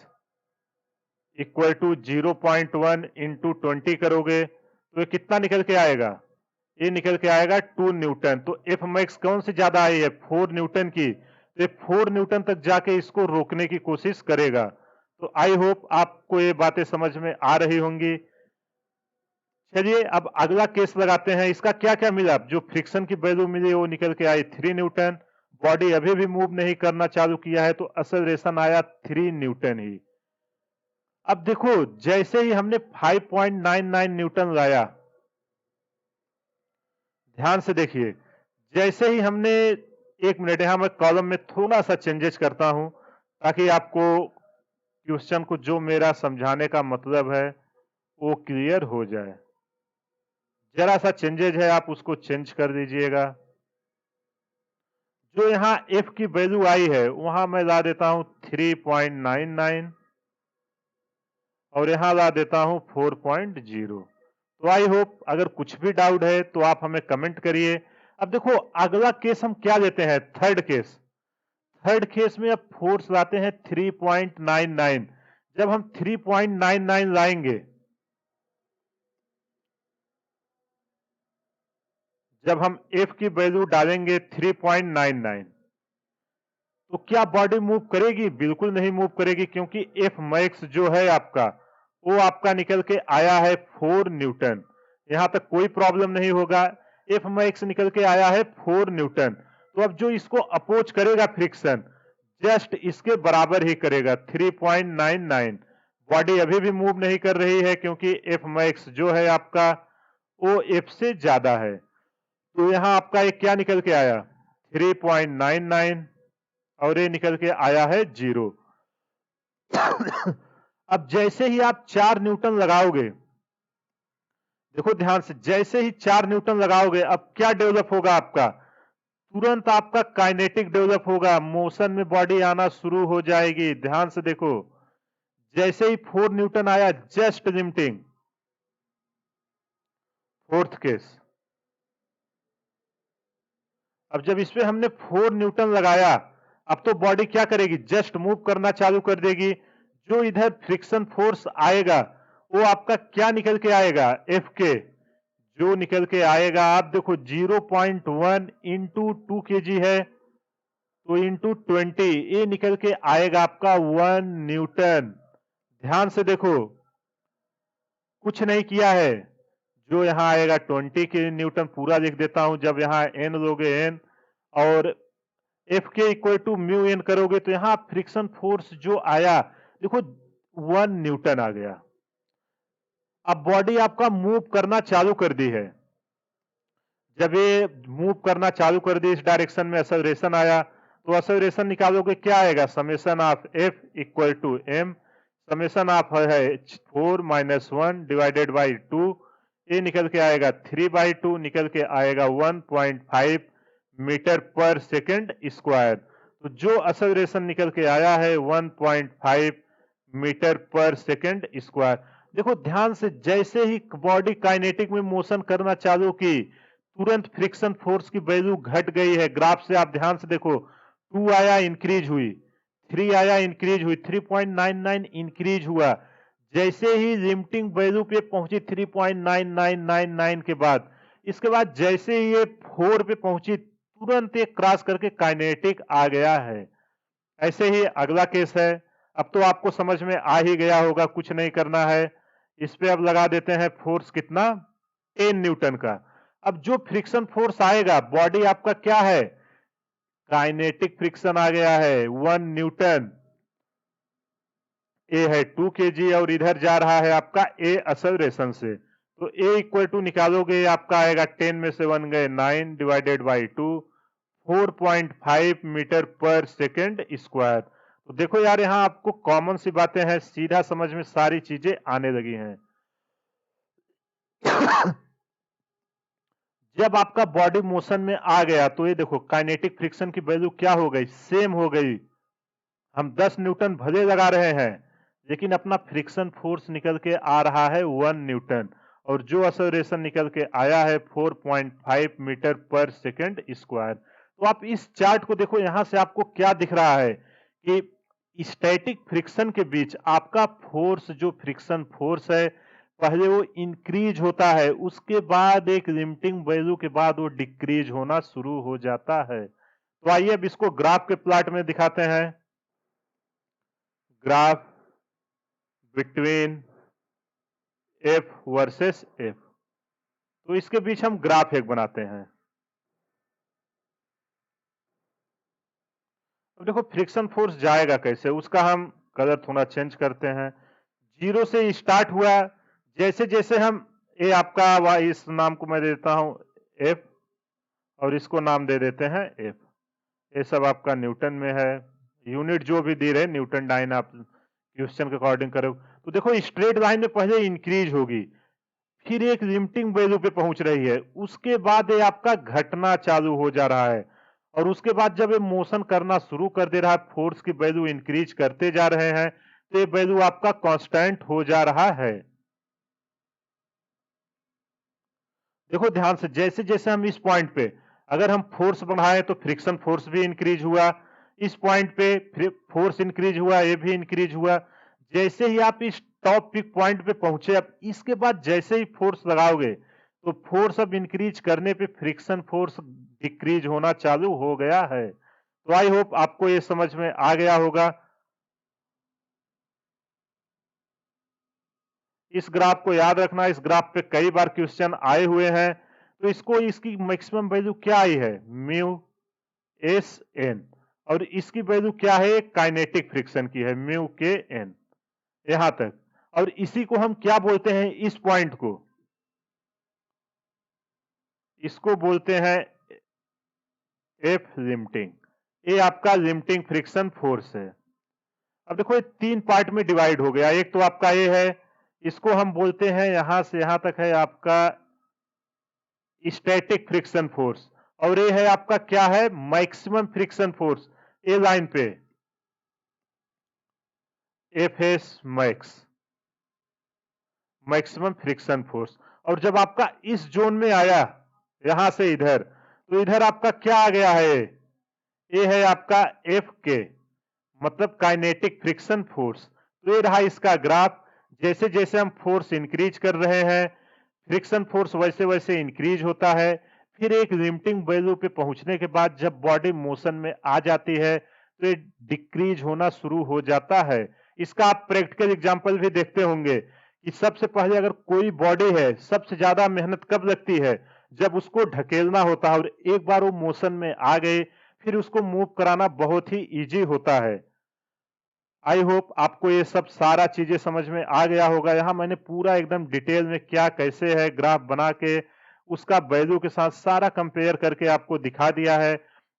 equal to 0.1 into 20 करोगे तो ये कितना निकल के आएगा, ये निकल के आएगा 2 न्यूटन। तो एफ मैक्स कौन सी ज्यादा आई है, 4 न्यूटन की, तो 4 न्यूटन तक जाके इसको रोकने की कोशिश करेगा। तो आई होप आपको ये बातें समझ में आ रही होंगी। चलिए अब अगला केस लगाते हैं, इसका क्या क्या मिला, जो फ्रिक्शन की वैल्यू मिली वो निकल के आई 3 न्यूटन, बॉडी अभी भी मूव नहीं करना चालू किया है, तो असेलरेशन आया 3 न्यूटन ही। अब देखो जैसे ही हमने 5.99 न्यूटन लाया, ध्यान से देखिए, जैसे ही हमने, एक मिनट यहां मैं कॉलम में थोड़ा सा चेंजेस करता हूं ताकि आपको क्वेश्चन को जो मेरा समझाने का मतलब है वो क्लियर हो जाए। जरा सा चेंजेज है, आप उसको चेंज कर दीजिएगा। जो यहाँ एफ की वैल्यू आई है वहां मैं ला देता हूं 3.99 और यहाँ ला देता हूं 4.0। तो आई होप अगर कुछ भी डाउट है तो आप हमें कमेंट करिए। अब देखो अगला केस हम क्या लेते हैं, थर्ड केस। थर्ड केस में अब फोर्स लाते हैं 3.99। जब हम 3.99 लाएंगे, जब हम एफ की वैल्यू डालेंगे 3.99, तो क्या बॉडी मूव करेगी? बिल्कुल नहीं मूव करेगी, क्योंकि एफ मैक्स जो है आपका, वो आपका निकल के आया है 4 न्यूटन। यहां तक कोई प्रॉब्लम नहीं होगा। एफ मैक्स निकल के आया है 4 न्यूटन। तो अब जो इसको अपोज करेगा फ्रिक्शन, जस्ट इसके बराबर ही करेगा 3.99। बॉडी अभी भी मूव नहीं कर रही है, क्योंकि एफ मैक्स जो है आपका वो एफ से ज्यादा है। तो यहां आपका एक क्या निकल के आया, 3.99, और ये निकल के आया है 0। अब जैसे ही आप 4 न्यूटन लगाओगे, देखो ध्यान से, जैसे ही 4 न्यूटन लगाओगे, अब क्या डेवलप होगा आपका? तुरंत आपका काइनेटिक डेवलप होगा, मोशन में बॉडी आना शुरू हो जाएगी। ध्यान से देखो, जैसे ही 4 न्यूटन आया, जस्ट लिमिटिंग, फोर्थ केस। अब जब इसमें हमने 4 न्यूटन लगाया, अब तो बॉडी क्या करेगी? जस्ट मूव करना चालू कर देगी। जो इधर फ्रिक्शन फोर्स आएगा वो आपका क्या निकल के आएगा? एफ के जो निकल के आएगा, आप देखो 0.1 इंटू 2 kg है, तो इंटू 20, ये निकल के आएगा आपका 1 न्यूटन। ध्यान से देखो, कुछ नहीं किया है। जो यहां आएगा 20 के न्यूटन, पूरा लिख देता हूं। जब यहां एन लोगे, एन, और एफ के इक्वल टू म्यू एन करोगे, तो यहां फ्रिक्शन फोर्स जो आया, देखो 1 न्यूटन आ गया। अब बॉडी आपका मूव करना चालू कर दी है। जब ये मूव करना चालू कर दी, इस डायरेक्शन में एक्सेलरेशन आया, तो एक्सेलरेशन निकालोगे, क्या आएगा? Summation of F equal to M, summation of है 4 माइनस 1 डिवाइडेड बाई 2, ये निकल के आएगा 3/2, निकल के आएगा 1.5 मीटर पर सेकेंड स्क्वायर। तो जो एक्सेलरेशन निकल के आया है 1.5 मीटर पर सेकेंड स्क्वायर। देखो ध्यान से, जैसे ही बॉडी काइनेटिक में मोशन करना चालू की, तुरंत फ्रिक्शन फोर्स की वैल्यू घट गई है। ग्राफ से आप ध्यान से देखो, 2 आया, इंक्रीज हुई, 3 आया, इंक्रीज हुई, 3.99 इंक्रीज हुआ। जैसे ही लिमिटिंग वैल्यू पे पहुंची 3.9999 के बाद, इसके बाद जैसे ही ये 4 पे पहुंची, तुरंत ये क्रॉस करके काइनेटिक आ गया है। ऐसे ही अगला केस है। अब तो आपको समझ में आ ही गया होगा, कुछ नहीं करना है। इस पे अब लगा देते हैं फोर्स कितना, 10 न्यूटन का। अब जो फ्रिक्शन फोर्स आएगा, बॉडी आपका क्या है? काइनेटिक फ्रिक्शन आ गया है 1 न्यूटन। ए है 2 kg और इधर जा रहा है आपका ए एक्सेलरेशन से। तो ए इक्वल टू निकालोगे, आपका आएगा 10 में से 1 गए 9 डिवाइडेड बाई 2, 4.5 मीटर पर सेकेंड स्क्वायर। तो देखो यार, यहां आपको कॉमन सी बातें हैं, सीधा समझ में सारी चीजें आने लगी हैं। जब आपका बॉडी मोशन में आ गया, तो ये देखो काइनेटिक फ्रिक्शन की वैल्यू क्या हो गई? सेम हो गई। हम 10 न्यूटन भले लगा रहे हैं, लेकिन अपना फ्रिक्शन फोर्स निकल के आ रहा है 1 न्यूटन, और जो एक्सेलरेशन निकल के आया है 4.5 मीटर पर सेकेंड स्क्वायर। तो आप इस चार्ट को देखो, यहां से आपको क्या दिख रहा है कि स्टैटिक फ्रिक्शन के बीच आपका फोर्स, जो फ्रिक्शन फोर्स है, पहले वो इंक्रीज होता है, उसके बाद एक लिमिटिंग वैल्यू के बाद वो डिक्रीज होना शुरू हो जाता है। तो आइए अब इसको ग्राफ के प्लॉट में दिखाते हैं। Graph between F versus F. तो इसके बीच हम ग्राफ एक बनाते हैं। अब देखो फ्रिक्शन फोर्स जाएगा कैसे, उसका हम कलर थोड़ा चेंज करते हैं। 0 से स्टार्ट हुआ, जैसे जैसे हम, ये आपका, इस नाम को मैं दे देता हूं एफ, और इसको नाम दे देते हैं एफ। ये सब आपका न्यूटन में है, यूनिट जो भी दी रहे न्यूटन डाइन, आप क्वेश्चन के अकॉर्डिंग करो। तो देखो स्ट्रेट लाइन में पहले इंक्रीज होगी, फिर एक लिमिटिंग वैल्यू पे पहुंच रही है, उसके बाद ये आपका घटना चालू हो जा रहा है, और उसके बाद जब ये मोशन करना शुरू कर दे रहा है, फोर्स की वैल्यू इंक्रीज करते जा रहे हैं, तो ये वैल्यू आपका कांस्टेंट हो जा रहा है। देखो ध्यान से, जैसे जैसे हम इस पॉइंट पे अगर हम फोर्स बढ़ाएं तो फ्रिक्शन फोर्स भी इंक्रीज हुआ, इस पॉइंट पे फोर्स इंक्रीज हुआ, ये भी इंक्रीज हुआ। जैसे ही आप इस टॉप पिक पॉइंट पे पहुंचे, अब इसके बाद जैसे ही फोर्स लगाओगे तो फोर्स अब इंक्रीज करने पे फ्रिक्शन फोर्स डिक्रीज होना चालू हो गया है। तो आई होप आपको ये समझ में आ गया होगा। इस ग्राफ को याद रखना, इस ग्राफ पे कई बार क्वेश्चन आए हुए हैं। तो इसको, इसकी मैक्सिमम वैल्यू क्या आई है, म्यू एस एन, और इसकी वैल्यू क्या है, काइनेटिक फ्रिक्शन की है, म्यू के एन, यहां तक। और इसी को हम क्या बोलते हैं, इस पॉइंट को, इसको बोलते हैं एफ लिमिटिंग। ये आपका लिमिटिंग फ्रिक्शन फोर्स है। अब देखो ये तीन पार्ट में डिवाइड हो गया। एक तो आपका ये है, इसको हम बोलते हैं, यहां से यहां तक है आपका स्टैटिक फ्रिक्शन फोर्स, और ये है आपका क्या है, मैक्सिमम फ्रिक्शन फोर्स, ए लाइन पे F S max, maximum friction force. और जब आपका इस जोन में आया, यहां से इधर, तो इधर आपका क्या आ गया है, ये है आपका एफ के, मतलब काइनेटिक फ्रिक्शन फोर्स। तो ये रहा इसका ग्राफ। जैसे जैसे हम फोर्स इंक्रीज कर रहे हैं, फ्रिक्शन फोर्स वैसे वैसे इंक्रीज होता है। फिर एक लिमिटिंग वैल्यू पे पहुंचने के बाद जब बॉडी मोशन में आ जाती है, तो ये डिक्रीज होना शुरू हो जाता है। इसका आप प्रैक्टिकल एग्जांपल भी देखते होंगे कि सबसे पहले अगर कोई बॉडी है, सबसे ज्यादा मेहनत कब लगती है, जब उसको ढकेलना होता है, और एक बार वो मोशन में आ गए, फिर उसको मूव कराना बहुत ही इजी होता है। आई होप आपको ये सब सारा चीजें समझ में आ गया होगा। यहाँ मैंने पूरा एकदम डिटेल में क्या कैसे है ग्राफ बना के उसका वैल्यू के साथ सारा कंपेयर करके आपको दिखा दिया है।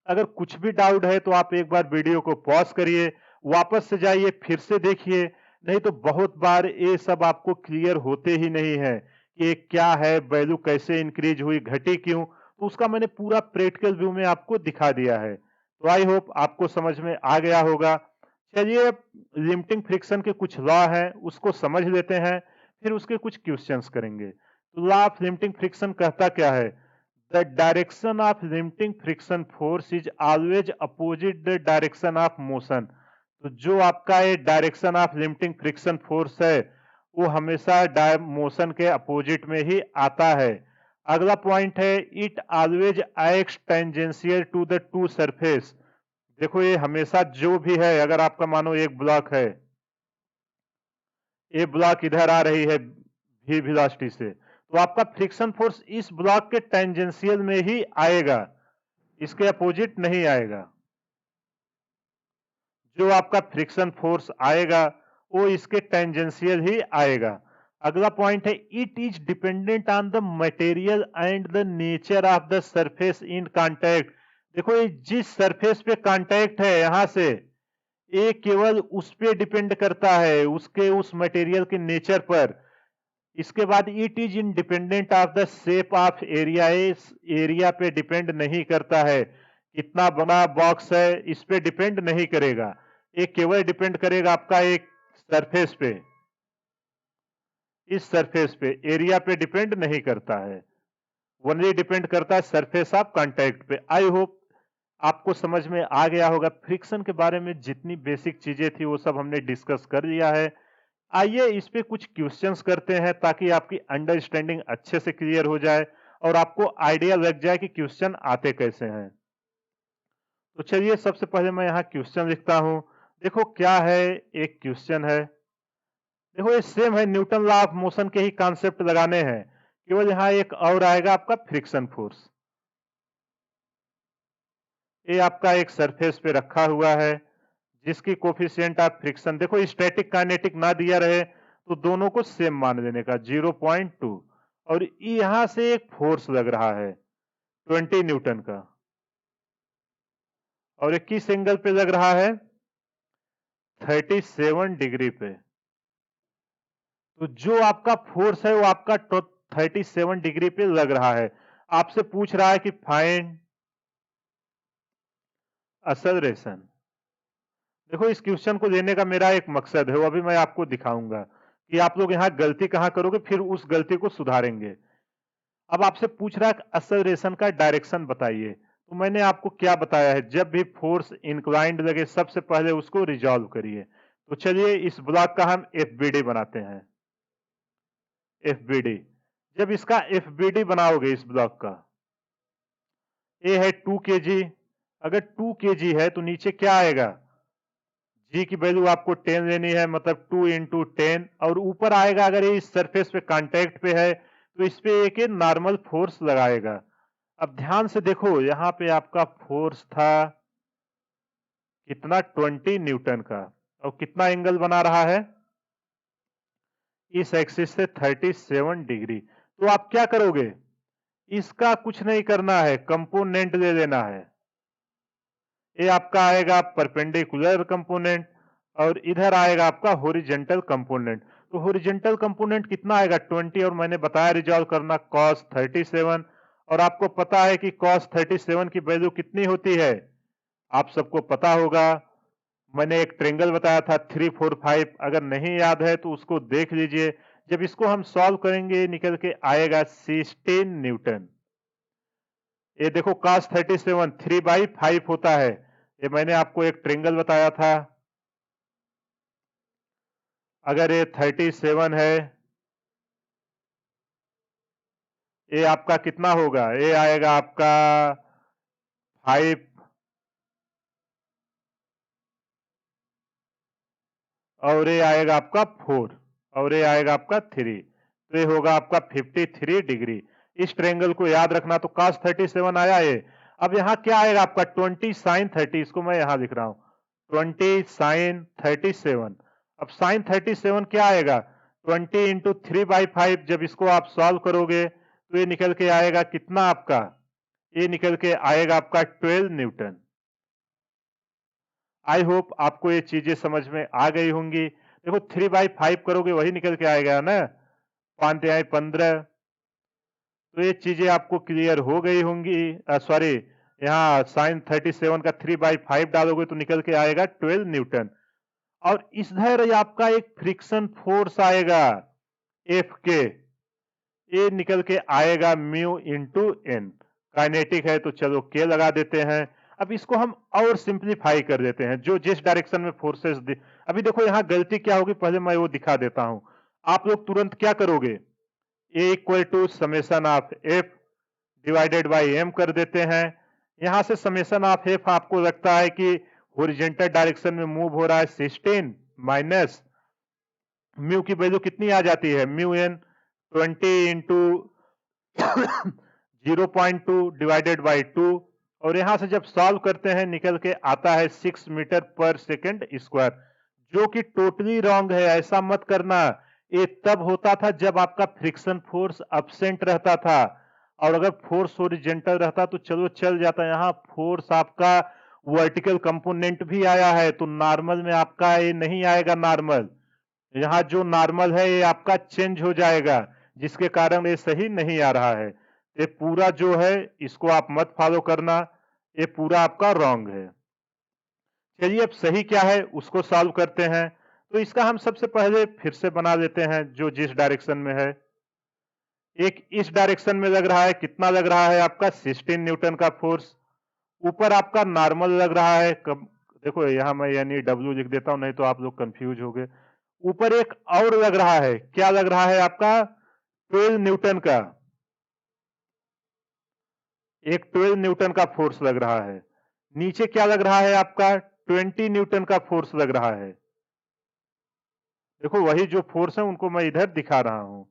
अगर कुछ भी डाउट है तो आप एक बार वीडियो को पॉज करिए, वापस से जाइए, फिर से देखिए। नहीं तो बहुत बार ये सब आपको क्लियर होते ही नहीं है कि ये क्या है, वैल्यू कैसे इंक्रीज हुई, घटी क्यों। तो उसका मैंने पूरा प्रैक्टिकल व्यू में आपको दिखा दिया है। तो आई होप आपको समझ में आ गया होगा। चलिए अब लिमिटिंग फ्रिक्शन के कुछ लॉ हैं, उसको समझ लेते हैं, फिर उसके कुछ क्वेश्चंस करेंगे। तो लॉ ऑफ लिमिटिंग फ्रिक्शन कहता क्या है, the direction of limiting friction force is always opposite the direction of motion. तो जो आपका ये direction of limiting friction force है, वो हमेशा मोशन के अपोजिट में ही आता है। अगला पॉइंट है, it always acts tangential to the to surface. देखो ये हमेशा जो भी है, अगर आपका मानो एक ब्लॉक है, ये ब्लॉक इधर आ रही है भी वेलोसिटी से, तो आपका फ्रिक्शन फोर्स इस ब्लॉक के टेंजेंशियल में ही आएगा, इसके अपोजिट नहीं आएगा। जो आपका फ्रिक्शन फोर्स आएगा वो इसके टेंजेंशियल ही आएगा। अगला पॉइंट है, it is dependent on the material and the nature of the surface in contact. देखो ये जिस सरफेस पे कांटेक्ट है यहां से, ये केवल उस पे डिपेंड करता है, उसके उस मटेरियल के नेचर पर। इसके बाद it is independent of the shape of area, इस एरिया पे डिपेंड नहीं करता है, कितना बड़ा बॉक्स है इस पे डिपेंड नहीं करेगा। ये केवल डिपेंड करेगा आपका एक सरफेस पे, इस सरफेस पे, एरिया पे डिपेंड नहीं करता है, ओनली डिपेंड करता है सरफेस ऑफ कांटेक्ट पे। आई होप आपको समझ में आ गया होगा। फ्रिक्शन के बारे में जितनी बेसिक चीजें थी वो सब हमने डिस्कस कर लिया है। आइए इस पे कुछ क्वेश्चंस करते हैं ताकि आपकी अंडरस्टैंडिंग अच्छे से क्लियर हो जाए और आपको आइडिया लग जाए कि क्वेश्चन आते कैसे हैं। तो चलिए सबसे पहले मैं यहाँ क्वेश्चन लिखता हूं। देखो क्या है, एक क्वेश्चन है, देखो ये सेम है, न्यूटन लॉ ऑफ मोशन के ही कॉन्सेप्ट लगाने हैं, केवल यहाँ एक और आएगा आपका फ्रिक्शन फोर्स। ये आपका एक सरफेस पे रखा हुआ है जिसकी कोफिशिएंट ऑफ फ्रिक्शन, देखो स्टैटिक काइनेटिक ना दिया रहे तो दोनों को सेम मान लेने का, 0.2, और यहां से एक फोर्स लग रहा है 20 न्यूटन का, और एक किस एंगल पे लग रहा है, 37 डिग्री पे। तो जो आपका फोर्स है वो आपका 37 डिग्री पे लग रहा है। आपसे पूछ रहा है कि फाइंड एक्सेलरेशन। देखो इस क्वेश्चन को देने का मेरा एक मकसद है, वो अभी मैं आपको दिखाऊंगा कि आप लोग यहाँ गलती कहाँ करोगे, फिर उस गलती को सुधारेंगे। अब आपसे पूछ रहा है एक्सेलरेशन का डायरेक्शन बताइए, तो मैंने आपको क्या बताया है, जब भी फोर्स इंक्लाइंड लगे सबसे पहले उसको रिजॉल्व करिए। तो चलिए इस ब्लॉक का हम एफबीडी बनाते हैं। एफबीडी, जब इसका एफबीडी बनाओगे इस ब्लॉक का, ए है 2 kg, अगर 2 kg है तो नीचे क्या आएगा, जी की वैल्यू आपको 10 लेनी है, मतलब 2 इंटू 10, और ऊपर आएगा अगर ये इस सरफेस पे कांटेक्ट पे है तो इस पे एक नॉर्मल फोर्स लगाएगा। अब ध्यान से देखो यहाँ पे आपका फोर्स था कितना, 20 न्यूटन का, और कितना एंगल बना रहा है इस एक्सिस से 37 डिग्री। तो आप क्या करोगे, इसका कुछ नहीं करना है, कंपोनेंट ले लेना है। ये आपका आएगा परपेंडिकुलर कंपोनेंट और इधर आएगा आपका हॉरिजॉन्टल कंपोनेंट। तो हॉरिजॉन्टल कंपोनेंट कितना आएगा 20, और मैंने बताया रिजॉल्व करना cos 37, और आपको पता है कि cos 37 की वैल्यू कितनी होती है, आप सबको पता होगा। मैंने एक ट्रेंगल बताया था 3 4 5, अगर नहीं याद है तो उसको देख लीजिए। जब इसको हम सॉल्व करेंगे निकल के आएगा 16 न्यूटन। ये देखो cos 37 3/5 होता है, ये मैंने आपको एक ट्रेंगल बताया था। अगर ये 37 है, ये आपका कितना होगा, ये आएगा आपका 5, और ये आएगा आपका 4, और ये आएगा आपका 3, तो ये होगा आपका 53 डिग्री। इस ट्रेंगल को याद रखना। तो cos 37 आया ये। अब यहाँ क्या आएगा आपका 20 sin 30, इसको मैं यहां लिख रहा हूं 20 sin 37। अब sin 37 क्या आएगा 20 इंटू 3/5, जब इसको आप सॉल्व करोगे तो ये निकल के आएगा कितना आपका, ये निकल के आएगा आपका 12 न्यूटन। आई होप आपको ये चीजें समझ में आ गई होंगी। देखो 3/5 करोगे वही निकल के आएगा ना, 5 तिहाई 15। तो ये चीजें आपको क्लियर हो गई होंगी। सॉरी, यहाँ साइन 37 का 3/5 डालोगे तो निकल के आएगा 12 न्यूटन। और इधर आपका एक फ्रिक्शन फोर्स आएगा एफ के, ये निकल के आएगा म्यू इंटू एन। काइनेटिक है तो चलो के लगा देते हैं। अब इसको हम और सिंप्लीफाई कर देते हैं, जो जिस डायरेक्शन में फोर्सेस अभी देखो यहाँ गलती क्या होगी, पहले मैं वो दिखा देता हूं। आप लोग तुरंत क्या करोगे, A equal to summation of F divided by M कर देते हैं। यहां से समेसन ऑफ एफ आपको लगता है कि हॉरिजॉन्टल डायरेक्शन में मूव हो रहा है 16 माइनस म्यू की वैल्यू कितनी आ जाती है, mu N 20 into 0.2 divided by 2, और यहां से जब सॉल्व करते हैं निकल के आता है 6 मीटर पर सेकंड स्क्वायर, जो कि टोटली रॉन्ग है। ऐसा मत करना, ये तब होता था जब आपका फ्रिक्शन फोर्स अब्सेंट रहता था, और अगर फोर्स हॉरिजॉन्टल रहता तो चलो चल जाता। यहाँ फोर्स आपका वर्टिकल कंपोनेंट भी आया है, तो नॉर्मल में आपका ये नहीं आएगा नॉर्मल, यहाँ जो नॉर्मल है ये आपका चेंज हो जाएगा, जिसके कारण ये सही नहीं आ रहा है। ये पूरा जो है इसको आप मत फॉलो करना, ये पूरा आपका रॉन्ग है। चलिए अब सही क्या है उसको सॉल्व करते हैं। तो इसका हम सबसे पहले फिर से बना लेते हैं, जो जिस डायरेक्शन में है। एक इस डायरेक्शन में लग रहा है, कितना लग रहा है आपका 16 न्यूटन का फोर्स। ऊपर आपका नॉर्मल लग रहा है, देखो यहां मैं यानी डब्ल्यू लिख देता हूं, नहीं तो आप लोग कंफ्यूज हो गए। ऊपर एक और लग रहा है, क्या लग रहा है आपका 12 न्यूटन का, एक 12 न्यूटन का फोर्स लग रहा है। नीचे क्या लग रहा है आपका 20 न्यूटन का फोर्स लग रहा है। देखो वही जो फोर्स है उनको मैं इधर दिखा रहा हूं।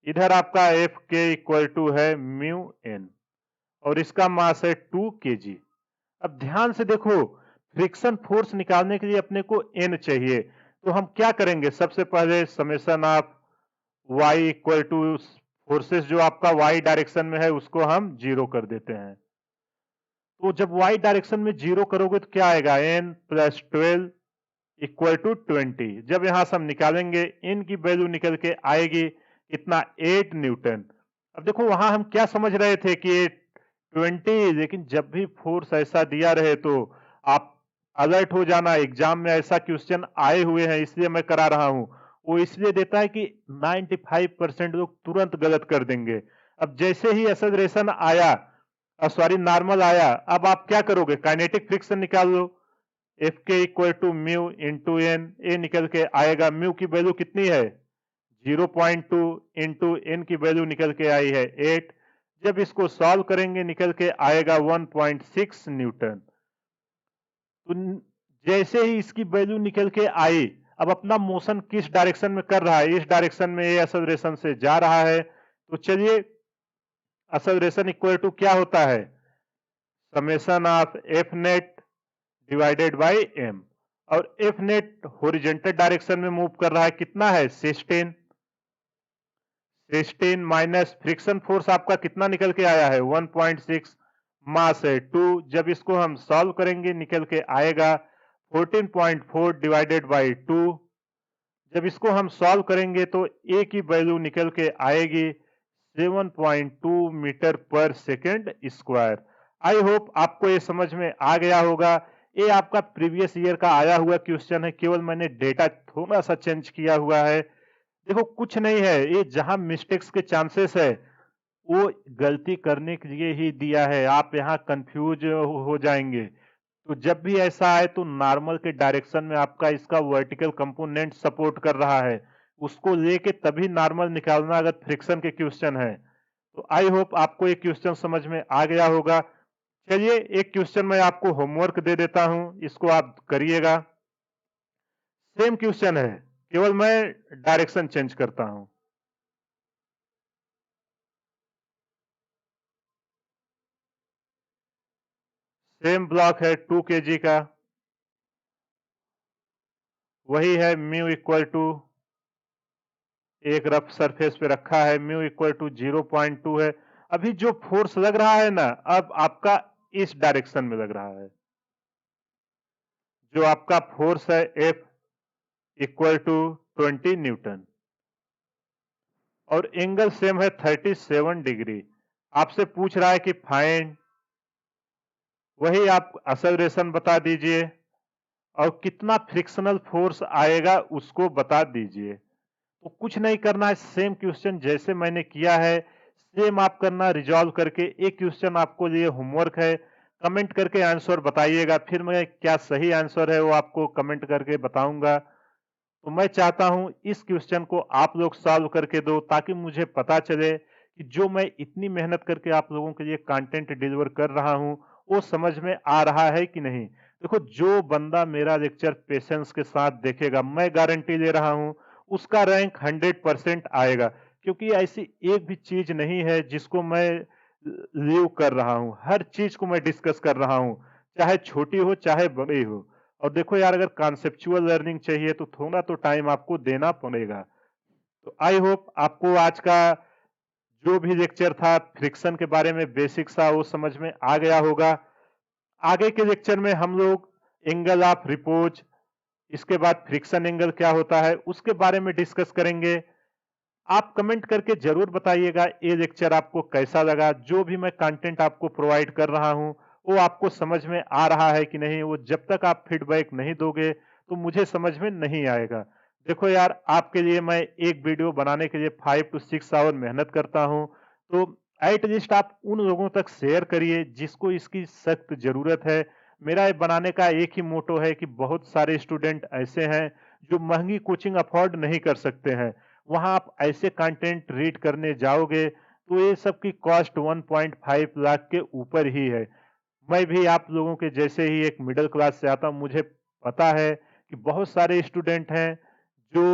इधर आपका एफ के इक्वल टू है म्यू एन, और इसका मास है 2 kg। अब ध्यान से देखो, फ्रिक्शन फोर्स निकालने के लिए अपने को एन चाहिए, तो हम क्या करेंगे, सबसे पहले summation of Y equal to forces जो आपका वाई डायरेक्शन में है उसको हम जीरो कर देते हैं। तो जब वाई डायरेक्शन में जीरो करोगे तो क्या आएगा, एन प्लस 12 इक्वल टू 20। जब यहां से हम निकालेंगे इन की वैल्यू निकल के आएगी इतना 8 न्यूटन। अब देखो वहां हम क्या समझ रहे थे कि 20, लेकिन जब भी फोर्स ऐसा दिया रहे तो आप अलर्ट हो जाना। एग्जाम में ऐसा क्वेश्चन आए हुए हैं इसलिए मैं करा रहा हूं। वो इसलिए देता है कि 95% लोग तुरंत गलत कर देंगे। अब जैसे ही एक्सेलरेशन आया, सॉरी नॉर्मल आया, अब आप क्या करोगे? काइनेटिक फ्रिक्शन निकाल लो। एफ के equal to mu into N, A निकल के आएगा। म्यू की वैल्यू कितनी है? 0.2 इंटू एन की वैल्यू निकल के आई है 8। जब इसको सॉल्व करेंगे निकल के आएगा 1.6 न्यूटन। तो जैसे ही इसकी वैल्यू निकल के आई, अब अपना मोशन किस डायरेक्शन में कर रहा है? इस डायरेक्शन में ये एक्सेलरेशन से जा रहा है। तो चलिए, एक्सेलरेशन इक्वल टू क्या होता है? Summation of F net divided by M. और एफ नेट हॉरिजॉन्टल डायरेक्शन में मूव कर रहा है, कितना है? 16। 16 माइनस फ्रिक्शन फोर्स आपका कितना निकल के आया है? 1.6। मास है 2। जब इसको हम सॉल्व करेंगे निकल के आएगा 14.4 डिवाइडेड बाय 2। जब इसको हम सॉल्व करेंगे तो ए की वैल्यू निकल के आएगी 7.2 मीटर पर सेकेंड स्क्वायर। आई होप आपको ये समझ में आ गया होगा। ये आपका प्रीवियस ईयर का आया हुआ क्वेश्चन है, केवल मैंने डेटा थोड़ा सा चेंज किया हुआ है। देखो कुछ नहीं है, ये जहां मिस्टेक्स के चांसेस है वो गलती करने के लिए ही दिया है। आप यहाँ कंफ्यूज हो जाएंगे। तो जब भी ऐसा आए तो नॉर्मल के डायरेक्शन में आपका इसका वर्टिकल कंपोनेंट सपोर्ट कर रहा है, उसको लेके तभी नॉर्मल निकालना अगर फ्रिक्शन के क्वेश्चन है। तो आई होप आपको ये क्वेश्चन समझ में आ गया होगा। चलिए एक क्वेश्चन मैं आपको होमवर्क दे देता हूं, इसको आप करिएगा। सेम क्वेश्चन है, केवल मैं डायरेक्शन चेंज करता हूं। सेम ब्लॉक है 2 kg का, वही है म्यू इक्वल टू, एक रफ सरफेस पे रखा है, म्यू इक्वल टू 0.2 है। अभी जो फोर्स लग रहा है ना, अब आपका इस डायरेक्शन में लग रहा है। जो आपका फोर्स है एफ इक्वल टू 20 न्यूटन और एंगल सेम है 37 डिग्री। आपसे पूछ रहा है कि फाइंड, वही आप एक्सेलरेशन बता दीजिए और कितना फ्रिक्शनल फोर्स आएगा उसको बता दीजिए। तो कुछ नहीं करना है, सेम क्वेश्चन जैसे मैंने किया है सेम आप करना, रिजॉल्व करके। एक क्वेश्चन आपको लिए होमवर्क है, कमेंट करके आंसर बताइएगा, फिर मैं क्या सही आंसर है वो आपको कमेंट करके बताऊंगा। तो मैं चाहता हूं इस क्वेश्चन को आप लोग सॉल्व करके दो, ताकि मुझे पता चले कि जो मैं इतनी मेहनत करके आप लोगों के लिए कंटेंट डिलीवर कर रहा हूं वो समझ में आ रहा है कि नहीं। देखो जो बंदा मेरा लेक्चर पेशेंस के साथ देखेगा, मैं गारंटी ले रहा हूं उसका रैंक 100% आएगा। क्योंकि ऐसी एक भी चीज नहीं है जिसको मैं लीव कर रहा हूं, हर चीज को मैं डिस्कस कर रहा हूं, चाहे छोटी हो चाहे बड़ी हो। और देखो यार, अगर कॉन्सेप्चुअल लर्निंग चाहिए तो थोड़ा तो टाइम आपको देना पड़ेगा। तो आई होप आपको आज का जो भी लेक्चर था फ्रिक्शन के बारे में बेसिक सा वो समझ में आ गया होगा। आगे के लेक्चर में हम लोग एंगल ऑफ रिपोज, इसके बाद फ्रिक्शन एंगल क्या होता है उसके बारे में डिस्कस करेंगे। आप कमेंट करके जरूर बताइएगा ये लेक्चर आपको कैसा लगा। जो भी मैं कंटेंट आपको प्रोवाइड कर रहा हूं वो आपको समझ में आ रहा है कि नहीं, वो जब तक आप फीडबैक नहीं दोगे तो मुझे समझ में नहीं आएगा। देखो यार, आपके लिए मैं एक वीडियो बनाने के लिए 5 to 6 आवर मेहनत करता हूं। तो एटलीस्ट आप उन लोगों तक शेयर करिए जिसको इसकी सख्त जरूरत है। मेरा ये बनाने का एक ही मोटो है कि बहुत सारे स्टूडेंट ऐसे हैं जो महंगी कोचिंग अफोर्ड नहीं कर सकते हैं। वहां आप ऐसे कंटेंट रीड करने जाओगे तो ये सब की कॉस्ट 1.5 लाख के ऊपर ही है। मैं भी आप लोगों के जैसे ही एक मिडिल क्लास से आता हूं, मुझे पता है कि बहुत सारे स्टूडेंट हैं जो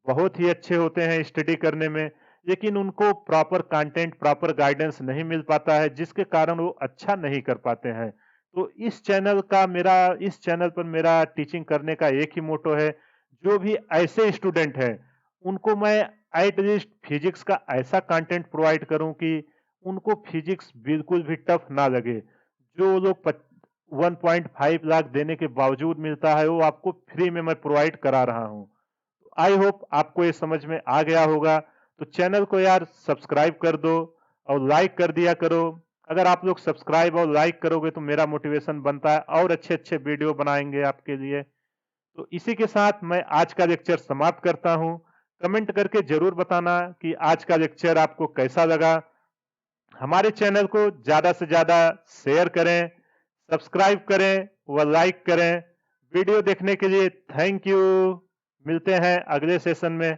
बहुत ही अच्छे होते हैं स्टडी करने में, लेकिन उनको प्रॉपर कंटेंट, प्रॉपर गाइडेंस नहीं मिल पाता है, जिसके कारण वो अच्छा नहीं कर पाते हैं। तो इस चैनल पर मेरा टीचिंग करने का एक ही मोटो है, जो भी ऐसे स्टूडेंट हैं उनको मैं एटलीस्ट फिजिक्स का ऐसा कंटेंट प्रोवाइड करूं कि उनको फिजिक्स बिल्कुल भी टफ ना लगे। जो लोग 1.5 लाख देने के बावजूद मिलता है, वो आपको फ्री में मैं प्रोवाइड करा रहा हूं। आई होप आपको ये समझ में आ गया होगा। तो चैनल को यार सब्सक्राइब कर दो और लाइक कर दिया करो। अगर आप लोग सब्सक्राइब और लाइक करोगे तो मेरा मोटिवेशन बनता है और अच्छे अच्छे वीडियो बनाएंगे आपके लिए। तो इसी के साथ मैं आज का लेक्चर समाप्त करता हूं। कमेंट करके जरूर बताना कि आज का लेक्चर आपको कैसा लगा। हमारे चैनल को ज्यादा से ज्यादा शेयर करें, सब्सक्राइब करें व लाइक करें। वीडियो देखने के लिए थैंक यू। मिलते हैं अगले सेशन में।